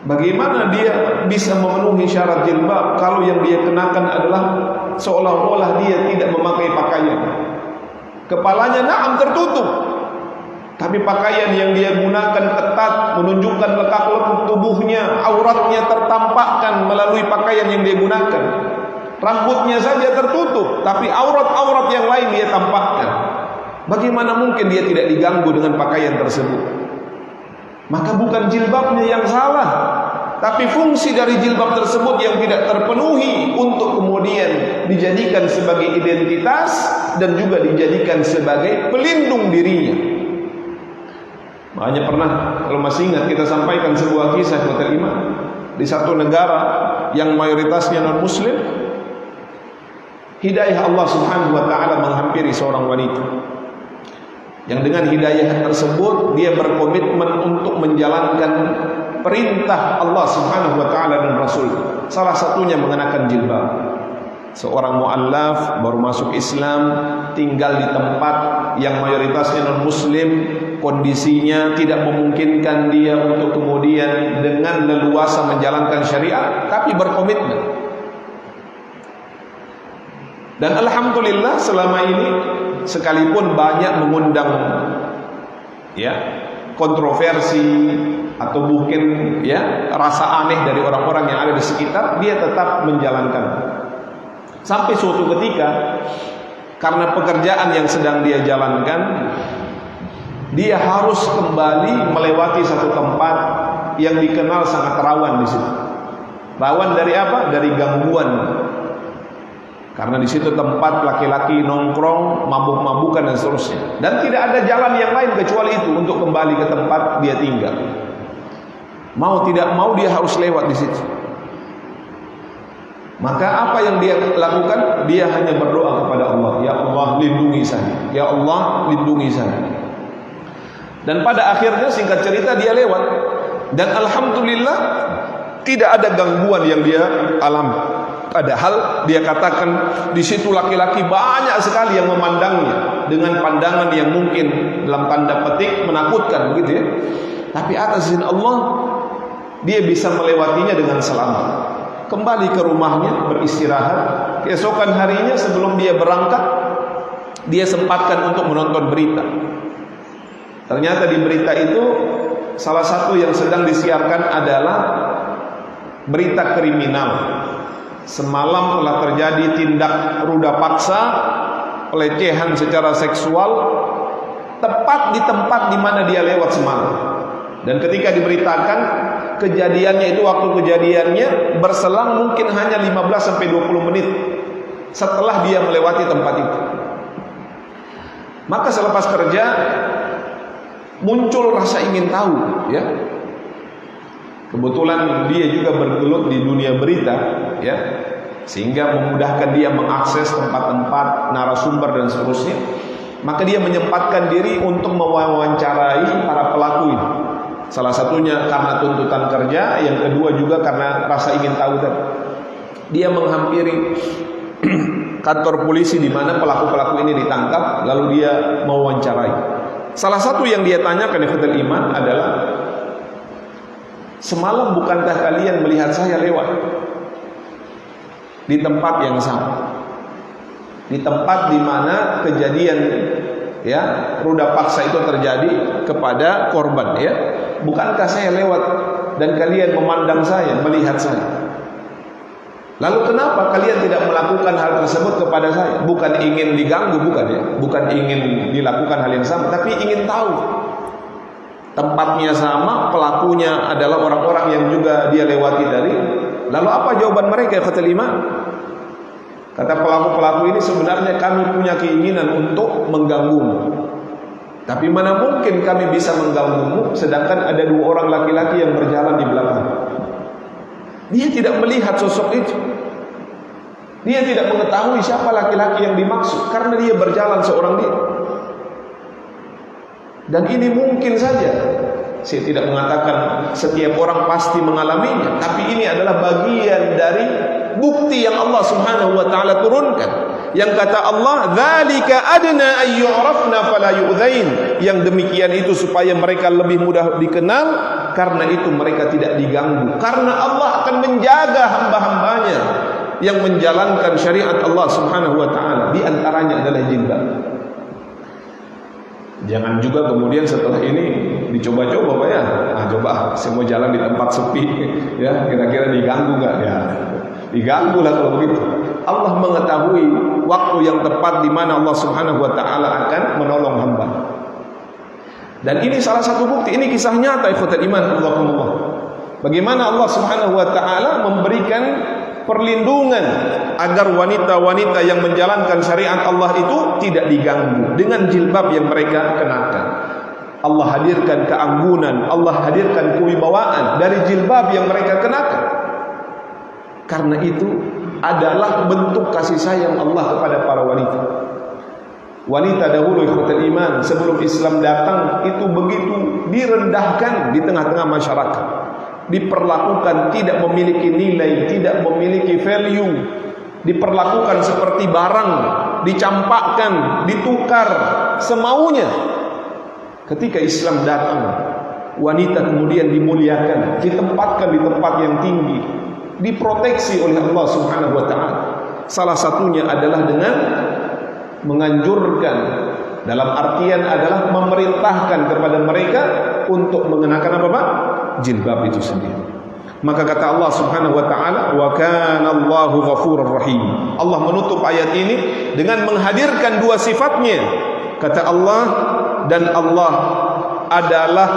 Bagaimana dia bisa memenuhi syarat jilbab kalau yang dia kenakan adalah seolah-olah dia tidak memakai pakaian? Kepalanya na'am tertutup, tapi pakaian yang dia gunakan ketat, menunjukkan lekak-lekuk tubuhnya, auratnya tertampakkan melalui pakaian yang dia gunakan. Rambutnya saja tertutup, tapi aurat-aurat yang lain dia tampakkan. Bagaimana mungkin dia tidak diganggu dengan pakaian tersebut? Maka bukan jilbabnya yang salah, tapi fungsi dari jilbab tersebut yang tidak terpenuhi untuk kemudian dijadikan sebagai identitas dan juga dijadikan sebagai pelindung dirinya. Makanya pernah, kalau masih ingat, kita sampaikan sebuah kisah ikhwatul iman. Di satu negara yang mayoritasnya non muslim, hidayah Allah Subhanahu wa taala menghampiri seorang wanita yang dengan hidayah tersebut dia berkomitmen untuk menjalankan perintah Allah Subhanahu wa taala dan Rasul. Salah satunya mengenakan jilbab. Seorang muallaf baru masuk Islam, tinggal di tempat yang mayoritasnya non muslim, kondisinya tidak memungkinkan dia untuk kemudian dengan leluasa menjalankan syariat, tapi berkomitmen. Dan alhamdulillah selama ini sekalipun banyak mengundang ya kontroversi atau mungkin ya rasa aneh dari orang-orang yang ada di sekitar, dia tetap menjalankan. Sampai suatu ketika karena pekerjaan yang sedang dia jalankan, dia harus kembali melewati satu tempat yang dikenal sangat rawan di situ. Rawan dari apa? Dari gangguan. Karena di situ tempat laki-laki nongkrong, mabuk-mabukan dan seterusnya. Dan tidak ada jalan yang lain kecuali itu untuk kembali ke tempat dia tinggal. Mau tidak mau dia harus lewat di situ. Maka apa yang dia lakukan? Dia hanya berdoa kepada Allah, ya Allah lindungi saya, ya Allah lindungi saya. Dan pada akhirnya singkat cerita dia lewat. Dan alhamdulillah tidak ada gangguan yang dia alami. Padahal dia katakan di situ laki-laki banyak sekali yang memandangnya dengan pandangan yang mungkin dalam tanda petik menakutkan, begitu ya. Tapi atas izin Allah dia bisa melewatinya dengan selamat. Kembali ke rumahnya beristirahat. Keesokan harinya sebelum dia berangkat, dia sempatkan untuk menonton berita. Ternyata di berita itu salah satu yang sedang disiarkan adalah berita kriminal. Semalam telah terjadi tindak ruda paksa, pelecehan secara seksual, tepat di tempat di mana dia lewat semalam. Dan ketika diberitakan kejadiannya itu, waktu kejadiannya berselang mungkin hanya 15-20 menit setelah dia melewati tempat itu. Maka selepas kerja muncul rasa ingin tahu, ya. Kebetulan dia juga bergelut di dunia berita, ya, sehingga memudahkan dia mengakses tempat-tempat narasumber dan seterusnya. Maka dia menyempatkan diri untuk mewawancarai para pelaku ini. Salah satunya karena tuntutan kerja, yang kedua juga karena rasa ingin tahu tadi. Dia menghampiri kantor polisi di mana pelaku-pelaku ini ditangkap, lalu dia mewawancarai. Salah satu yang dia tanyakan ikhwatul iman adalah, semalam bukankah kalian melihat saya lewat di tempat yang sama, di tempat di mana kejadian ya ruda paksa itu terjadi kepada korban, ya? Bukankah saya lewat dan kalian memandang saya, melihat saya? Lalu kenapa kalian tidak melakukan hal tersebut kepada saya? Bukan ingin diganggu, bukan ya? Bukan ingin dilakukan hal yang sama, tapi ingin tahu. Tempatnya sama, pelakunya adalah orang-orang yang juga dia lewati tadi. Lalu apa jawaban mereka? Kata lima, kata pelaku-pelaku ini, sebenarnya kami punya keinginan untuk mengganggumu. Tapi mana mungkin kami bisa mengganggumu sedangkan ada dua orang laki-laki yang berjalan di belakang. Dia tidak melihat sosok itu. Dia tidak mengetahui siapa laki-laki yang dimaksud karena dia berjalan seorang diri. Dan ini mungkin saja, saya tidak mengatakan setiap orang pasti mengalaminya, tapi ini adalah bagian dari bukti yang Allah Subhanahu wa taala turunkan. Yang kata Allah, "Dzalika adna ay yu'rafna fala yu'dzain." Yang demikian itu supaya mereka lebih mudah dikenal, karena itu mereka tidak diganggu. Karena Allah akan menjaga hamba-hambanya yang menjalankan syariat Allah Subhanahu wa taala, di antaranya adalah jilbab. Jangan juga kemudian setelah ini dicoba-coba Pak ya. Coba saya mau jalan di tempat sepi ya, kira-kira diganggu enggak ya? Diganggu lah kalau begitu. Allah mengetahui waktu yang tepat di mana Allah Subhanahu wa taala akan menolong hamba. Dan ini salah satu bukti, ini kisah nyata ikhwatul iman, Allahumma. Bagaimana Allah Subhanahu wa taala memberikan perlindungan agar wanita-wanita yang menjalankan syariat Allah itu tidak diganggu dengan jilbab yang mereka kenakan. Allah hadirkan keanggunan, Allah hadirkan kewibawaan dari jilbab yang mereka kenakan. Karena itu adalah bentuk kasih sayang Allah kepada para wanita. Wanita dahulu ikhwatul iman sebelum Islam datang itu begitu direndahkan di tengah-tengah masyarakat. Diperlakukan tidak memiliki nilai, tidak memiliki value, diperlakukan seperti barang, dicampakkan, ditukar semaunya. Ketika Islam datang, wanita kemudian dimuliakan, ditempatkan di tempat yang tinggi, diproteksi oleh Allah Subhanahu wa taala. Salah satunya adalah dengan menganjurkan, dalam artian adalah memerintahkan kepada mereka untuk mengenakan apa Pak? Jilbab itu sendiri. Maka kata Allah Subhanahu wa taala, wa kana Allahu ghafurur rahim. Allah menutup ayat ini dengan menghadirkan dua sifatnya. Kata Allah, dan Allah adalah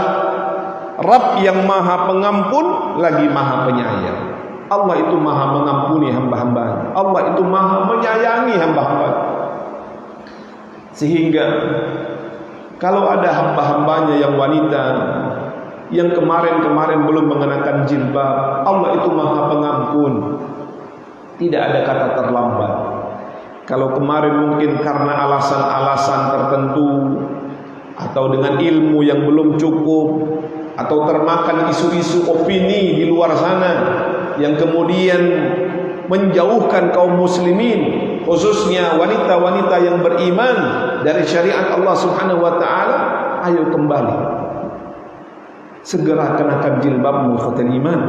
Rabb yang Maha Pengampun lagi Maha Penyayang. Allah itu Maha mengampuni hamba-hambanya. Allah itu Maha menyayangi hamba-hambanya. Sehingga kalau ada hamba-hambanya yang wanita yang kemarin-kemarin belum mengenakan jilbab, Allah itu Maha Pengampun. Tidak ada kata terlambat. Kalau kemarin mungkin karena alasan-alasan tertentu, atau dengan ilmu yang belum cukup, atau termakan isu-isu opini di luar sana yang kemudian menjauhkan kaum muslimin, khususnya wanita-wanita yang beriman dari syariat Allah Subhanahu wa taala, ayo kembali. Segera kenakan jilbabmu khatul iman.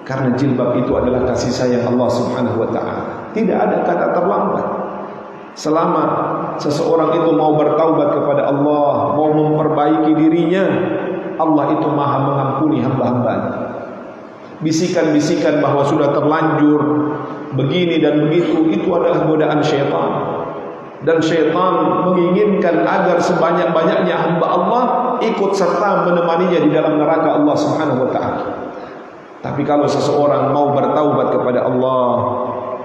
Karena jilbab itu adalah kasih sayang Allah Subhanahu wa taala. Tidak ada kata terlambat. Selama seseorang itu mau bertaubat kepada Allah, mau memperbaiki dirinya, Allah itu Maha mengampuni hamba-hambanya. Bisikan-bisikan bahwa sudah terlanjur begini dan begitu, itu adalah godaan syaitan. Dan syaitan menginginkan agar sebanyak-banyaknya hamba Allah ikut serta menemaninya di dalam neraka Allah Subhanahu wa taala. Tapi kalau seseorang mau bertaubat kepada Allah,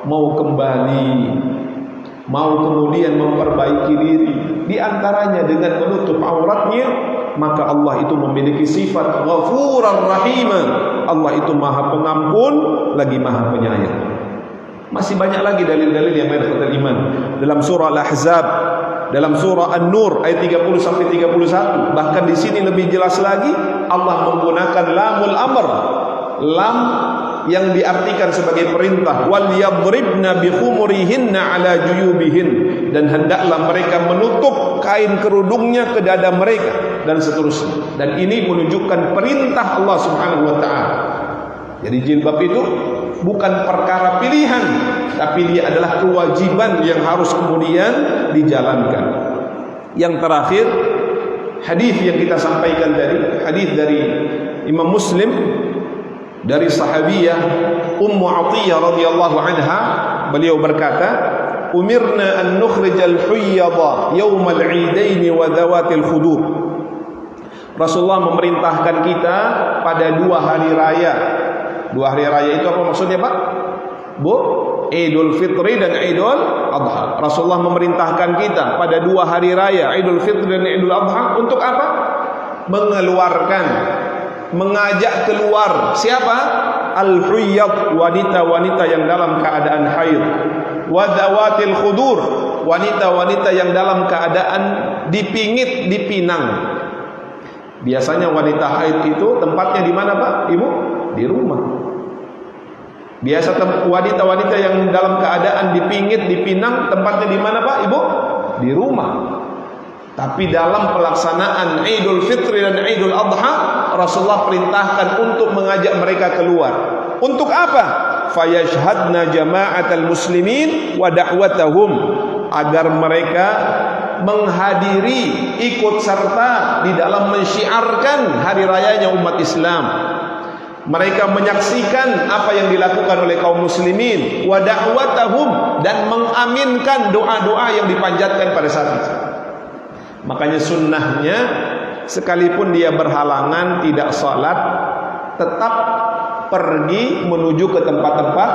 mau kembali, mau kemudian memperbaiki diri, di antaranya dengan menutup auratnya, maka Allah itu memiliki sifat Ghafuran Rahimah. Allah itu Maha Pengampun lagi Maha Penyayang. Masih banyak lagi dalil-dalil yang menunjukkan iman. Dalam surah Al-Ahzab, dalam surah An-Nur ayat 30 sampai 31, bahkan di sini lebih jelas lagi Allah menggunakan lamul amr, lam yang diartikan sebagai perintah, wal yadribna bi khumurihinna ala juyubihin, dan hendaklah mereka menutup kain kerudungnya ke dada mereka, dan seterusnya. Dan ini menunjukkan perintah Allah Subhanahu wa taala. Jadi jilbab itu bukan perkara pilihan, tapi dia adalah kewajiban yang harus kemudian dijalankan. Yang terakhir, hadis yang kita sampaikan tadi, hadis dari Imam Muslim dari sahabiyah Ummu Atiyah radhiyallahu anha, beliau berkata, umirna an nukhrijal huyyadha yaumal 'idain wa dhawatil khudur. Rasulullah memerintahkan kita pada dua hari raya. Dua hari raya itu apa maksudnya Pak? Bu, Idul Fitri dan Idul Adha. Rasulullah memerintahkan kita pada dua hari raya, Idul Fitri dan Idul Adha, untuk apa? Mengeluarkan, mengajak keluar siapa? Al-huyyad, wanita-wanita yang dalam keadaan haid. Wa dhawatil khudur, wanita-wanita yang dalam keadaan dipingit, dipinang. Biasanya wanita haid itu tempatnya di mana Pak? Ibu? Di rumah. Biasa wanita-wanita yang dalam keadaan dipingit, dipinang, tempatnya di mana Pak? Ibu? Di rumah. Tapi dalam pelaksanaan Idul Fitri dan Idul Adha, Rasulullah perintahkan untuk mengajak mereka keluar. Untuk apa? Fayashhadna jama'atal muslimin wa da'watahum, agar mereka menghadiri, ikut serta di dalam mensyiarkan hari rayanya umat Islam. Mereka menyaksikan apa yang dilakukan oleh kaum muslimin, wa da'watahum, dan mengaminkan doa-doa yang dipanjatkan pada saat itu. Makanya sunnahnya, sekalipun dia berhalangan tidak salat, tetap pergi menuju ke tempat-tempat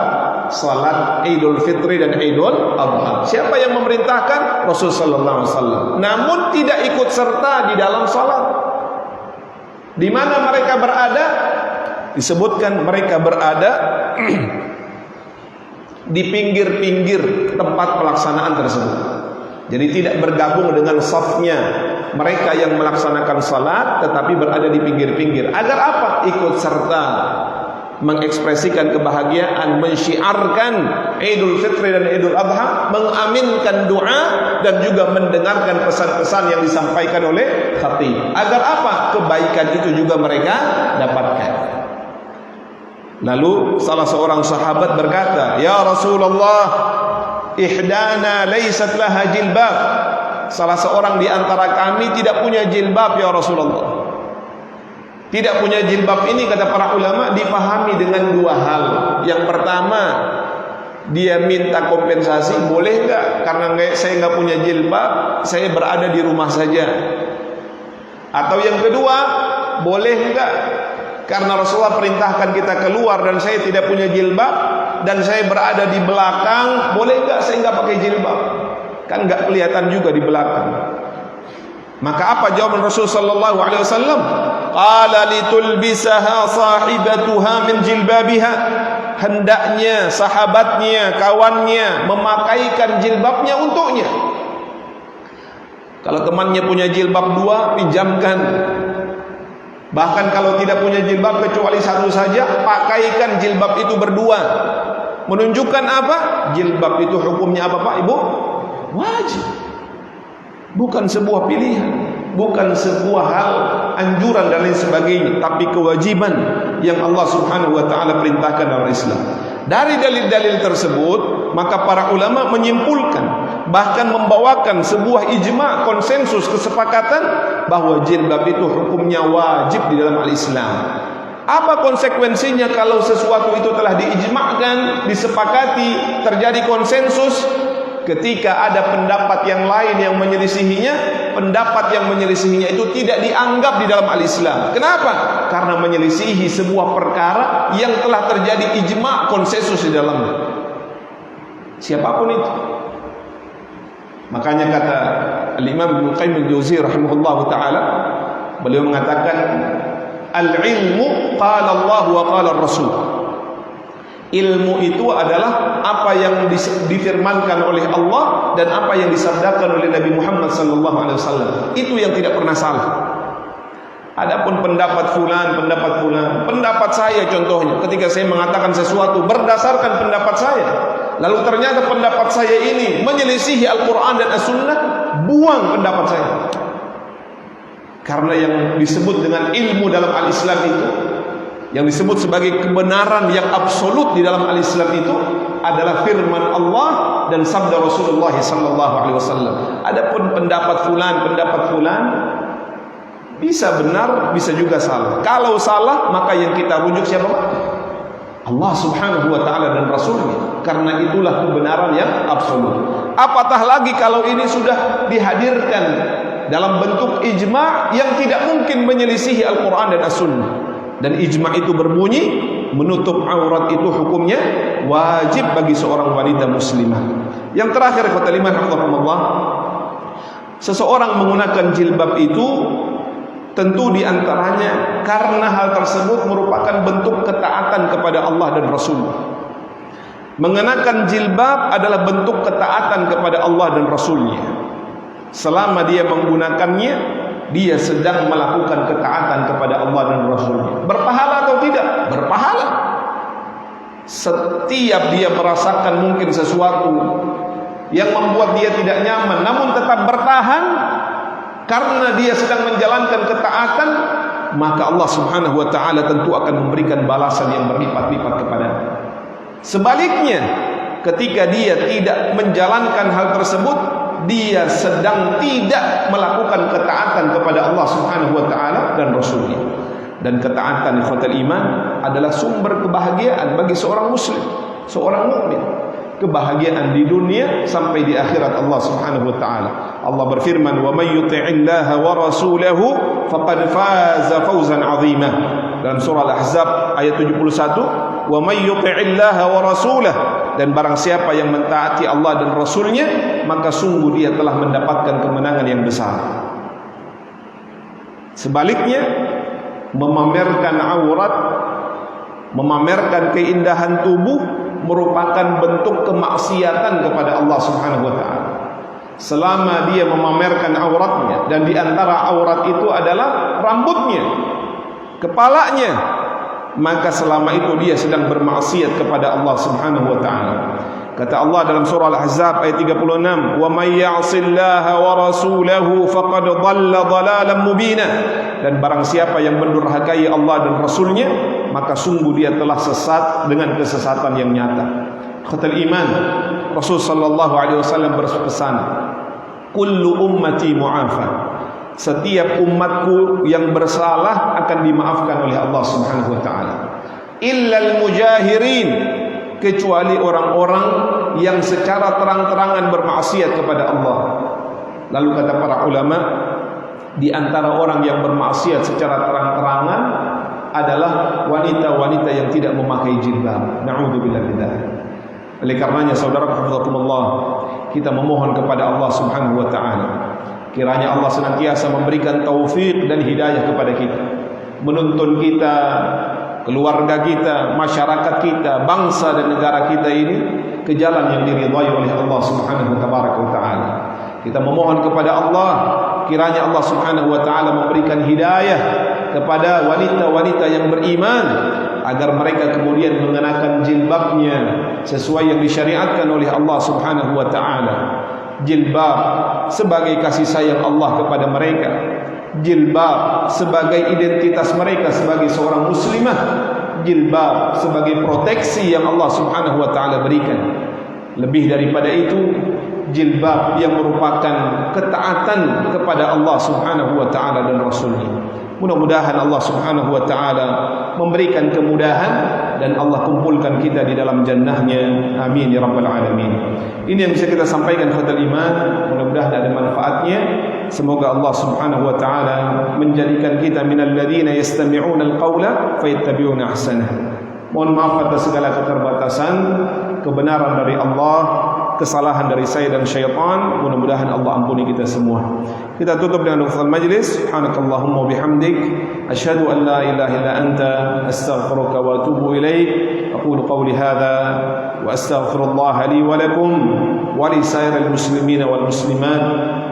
salat Idul Fitri dan Idul Adha. Siapa yang memerintahkan? Rasul sallallahu alaihi wasallam. Namun tidak ikut serta di dalam salat. Di mana mereka berada? Disebutkan mereka berada di pinggir-pinggir tempat pelaksanaan tersebut. Jadi tidak bergabung dengan safnya mereka yang melaksanakan salat, tetapi berada di pinggir-pinggir. Agar apa? Ikut serta mengekspresikan kebahagiaan, mensyiarkan Idul Fitri dan Idul Adha, mengaminkan doa, dan juga mendengarkan pesan-pesan yang disampaikan oleh khatib. Agar apa? Kebaikan itu juga mereka dapatkan. Lalu salah seorang sahabat berkata, "Ya Rasulullah, ihdana laysat laha jilbab. Salah seorang di antara kami tidak punya jilbab ya Rasulullah. Tidak punya jilbab ini, kata para ulama, dipahami dengan dua hal. Yang pertama, dia minta kompensasi, boleh enggak? Karena saya enggak punya jilbab, saya berada di rumah saja. Atau yang kedua, boleh enggak? Karena Rasulullah perintahkan kita keluar dan saya tidak punya jilbab dan saya berada di belakang, boleh enggak saya enggak pakai jilbab? Kan enggak kelihatan juga di belakang. Maka apa jawaban Rasul sallallahu alaihi wasallam? Qala litulbisaha sahibatuha min jilbabiha. Hendaknya sahabatnya, kawannya memakaikan jilbabnya untuknya. Kalau temannya punya jilbab 2, pinjamkan. Bahkan kalau tidak punya jilbab kecuali 1 saja, pakaikan jilbab itu berdua. Menunjukkan apa? Jilbab itu hukumnya apa Pak Ibu? Wajib. Bukan sebuah pilihan, bukan sebuah hal anjuran dan lain sebagainya, tapi kewajiban yang Allah Subhanahu wa taala perintahkan dalam Islam. Dari dalil-dalil tersebut, maka para ulama menyimpulkan, bahkan membawakan sebuah ijma', konsensus, kesepakatan bahwa jilbab itu hukumnya wajib di dalam al-Islam. Apa konsekuensinya kalau sesuatu itu telah diijma'kan, disepakati, terjadi konsensus? Ketika ada pendapat yang lain yang menyelisihinya, pendapat yang menyelisihinya itu tidak dianggap di dalam al-Islam. Kenapa? Karena menyelisihi sebuah perkara yang telah terjadi ijma', konsensus di dalamnya. Siapapun itu. Makanya kata Al-Imam Ibnu Qayyim al-Jauziyah rahimahullahu taala, beliau mengatakan al-ilmu qala Allah wa qala ar-rasul. Ilmu itu adalah apa yang difirmankan oleh Allah dan apa yang disabdakan oleh Nabi Muhammad sallallahu alaihi wasallam. Itu yang tidak pernah salah. Adapun pendapat fulan, pendapat saya contohnya, ketika saya mengatakan sesuatu berdasarkan pendapat saya, lalu ternyata pendapat saya ini menyelisihi Al-Qur'an dan As-Sunnah, buang pendapat saya. Karena yang disebut dengan ilmu dalam al-Islam itu, yang disebut sebagai kebenaran yang absolut di dalam al-Islam itu adalah firman Allah dan sabda Rasulullah sallallahu alaihi wasallam. Adapun pendapat fulan bisa benar, bisa juga salah. Kalau salah, maka yang kita rujuk siapa? Allah Subhanahu wa taala dan Rasulnya. Karena itulah kebenaran yang absolut. Apatah lagi kalau ini sudah dihadirkan dalam bentuk ijma' yang tidak mungkin menyelisihi Al-Qur'an dan As-Sunnah. Dan ijma' itu berbunyi, menutup aurat itu hukumnya wajib bagi seorang wanita muslimah. Yang terakhir, kata Imam rahimahullah, seseorang menggunakan jilbab itu tentu diantaranya karena hal tersebut merupakan bentuk ketaatan kepada Allah dan Rasul. Mengenakan jilbab adalah bentuk ketaatan kepada Allah dan Rasulnya. Selama dia menggunakannya, dia sedang melakukan ketaatan kepada Allah dan Rasulnya. Berpahala atau tidak? Berpahala. Setiap dia merasakan mungkin sesuatu yang membuat dia tidak nyaman, namun tetap bertahan karena dia sedang menjalankan ketaatan, maka Allah Subhanahu wa taala tentu akan memberikan balasan yang berlipat-lipat kepadanya. Sebaliknya, ketika dia tidak menjalankan hal tersebut, dia sedang tidak melakukan ketaatan kepada Allah Subhanahu wa taala dan Rasulnya. Dan ketaatan ikhwatul iman adalah sumber kebahagiaan bagi seorang muslim, seorang mukmin. Kebahagiaan di dunia sampai di akhirat Allah Subhanahu wa taala. Allah berfirman, "Wa may yuti'illaha wa rasulahu faqad faza fawzan 'azima." Dalam surah Al-Ahzab ayat 71, "Wa may yuti'illaha wa rasulahu," dan barang siapa yang mentaati Allah dan Rasulnya, maka sungguh dia telah mendapatkan kemenangan yang besar. Sebaliknya, memamerkan aurat, memamerkan keindahan tubuh merupakan bentuk kemaksiatan kepada Allah Subhanahu wa taala. Selama dia memamerkan auratnya, dan di antara aurat itu adalah rambutnya, kepalanya, maka selama itu dia sedang bermaksiat kepada Allah Subhanahu wa taala. Kata Allah dalam surah Al-Ahzab ayat 36, "Wa may ya'sillaha wa rasulahu faqad dhalla dhalalan mubina." Dan barang siapa yang mendurhakai Allah dan Rasulnya, maka sungguh dia telah sesat dengan kesesatan yang nyata. Khatul iman, Rasul sallallahu alaihi wasallam berpesan, kullu ummati mu'afa. Setiap umatku yang bersalah akan dimaafkan oleh Allah Subhanahu wa taala. Illal mujahirin, kecuali orang-orang yang secara terang-terangan bermaksiat kepada Allah. Lalu kata para ulama, di antara orang yang bermaksiat secara terang-terangan adalah wanita-wanita yang tidak memakai jilbab. Na'udzubillah min dzalik. Oleh karenanya saudara hafizakumullah, kita memohon kepada Allah Subhanahu wa taala, kiranya Allah senantiasa memberikan taufik dan hidayah kepada kita, menuntun kita, keluarga kita, masyarakat kita, bangsa dan negara kita ini ke jalan yang diridhai oleh Allah Subhanahu wa taala. Kita memohon kepada Allah, kiranya Allah Subhanahu wa taala memberikan hidayah kepada wanita-wanita yang beriman, agar mereka kemudian mengenakan jilbabnya sesuai yang disyariatkan oleh Allah Subhanahu wa taala. Jilbab sebagai kasih sayang Allah kepada mereka, jilbab sebagai identitas mereka sebagai seorang muslimah, jilbab sebagai proteksi yang Allah Subhanahu wa taala berikan. Lebih daripada itu, jilbab yang merupakan ketaatan kepada Allah Subhanahu wa taala dan Rasulnya. Mudah-mudahan Allah Subhanahu wa taala memberikan kemudahan dan Allah kumpulkan kita di dalam jannahnya. Amin ya rabbal alamin. Ini yang bisa kita sampaikan khatul iman, mudah-mudahan ada manfaatnya. Semoga Allah Subhanahu wa taala menjadikan kita minal ladzina yastami'una al-qaula fayattabi'una ahsanah. Mohon maaf atas segala keterbatasan, kebenaran dari Allah, kesalahan dari saya dan syaitan. Mudah-mudahan Allah ampuni kita semua. Kita tutup dengan doa majlis. Subhanakallahumma bihamdik, asyhadu an la ilaha illa anta, astaghfiruka wa atubu ilaik. Aqulu qawli hadha wa astaghfirullah li wa lakum wa li sairil muslimina wal muslimat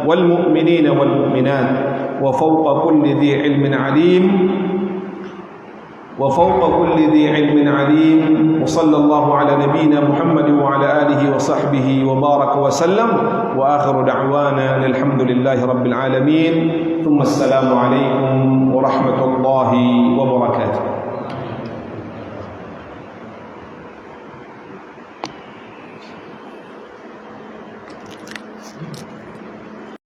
wal mu'minina wal mu'minat wa fawqa kulli dhi ilmin alim وفوق كل ذي علم عليم وصلى الله على نبينا محمد وعلى آله وصحبه وبارك وسلم وآخر دعوانا الحمد لله رب العالمين ثم السلام عليكم ورحمة الله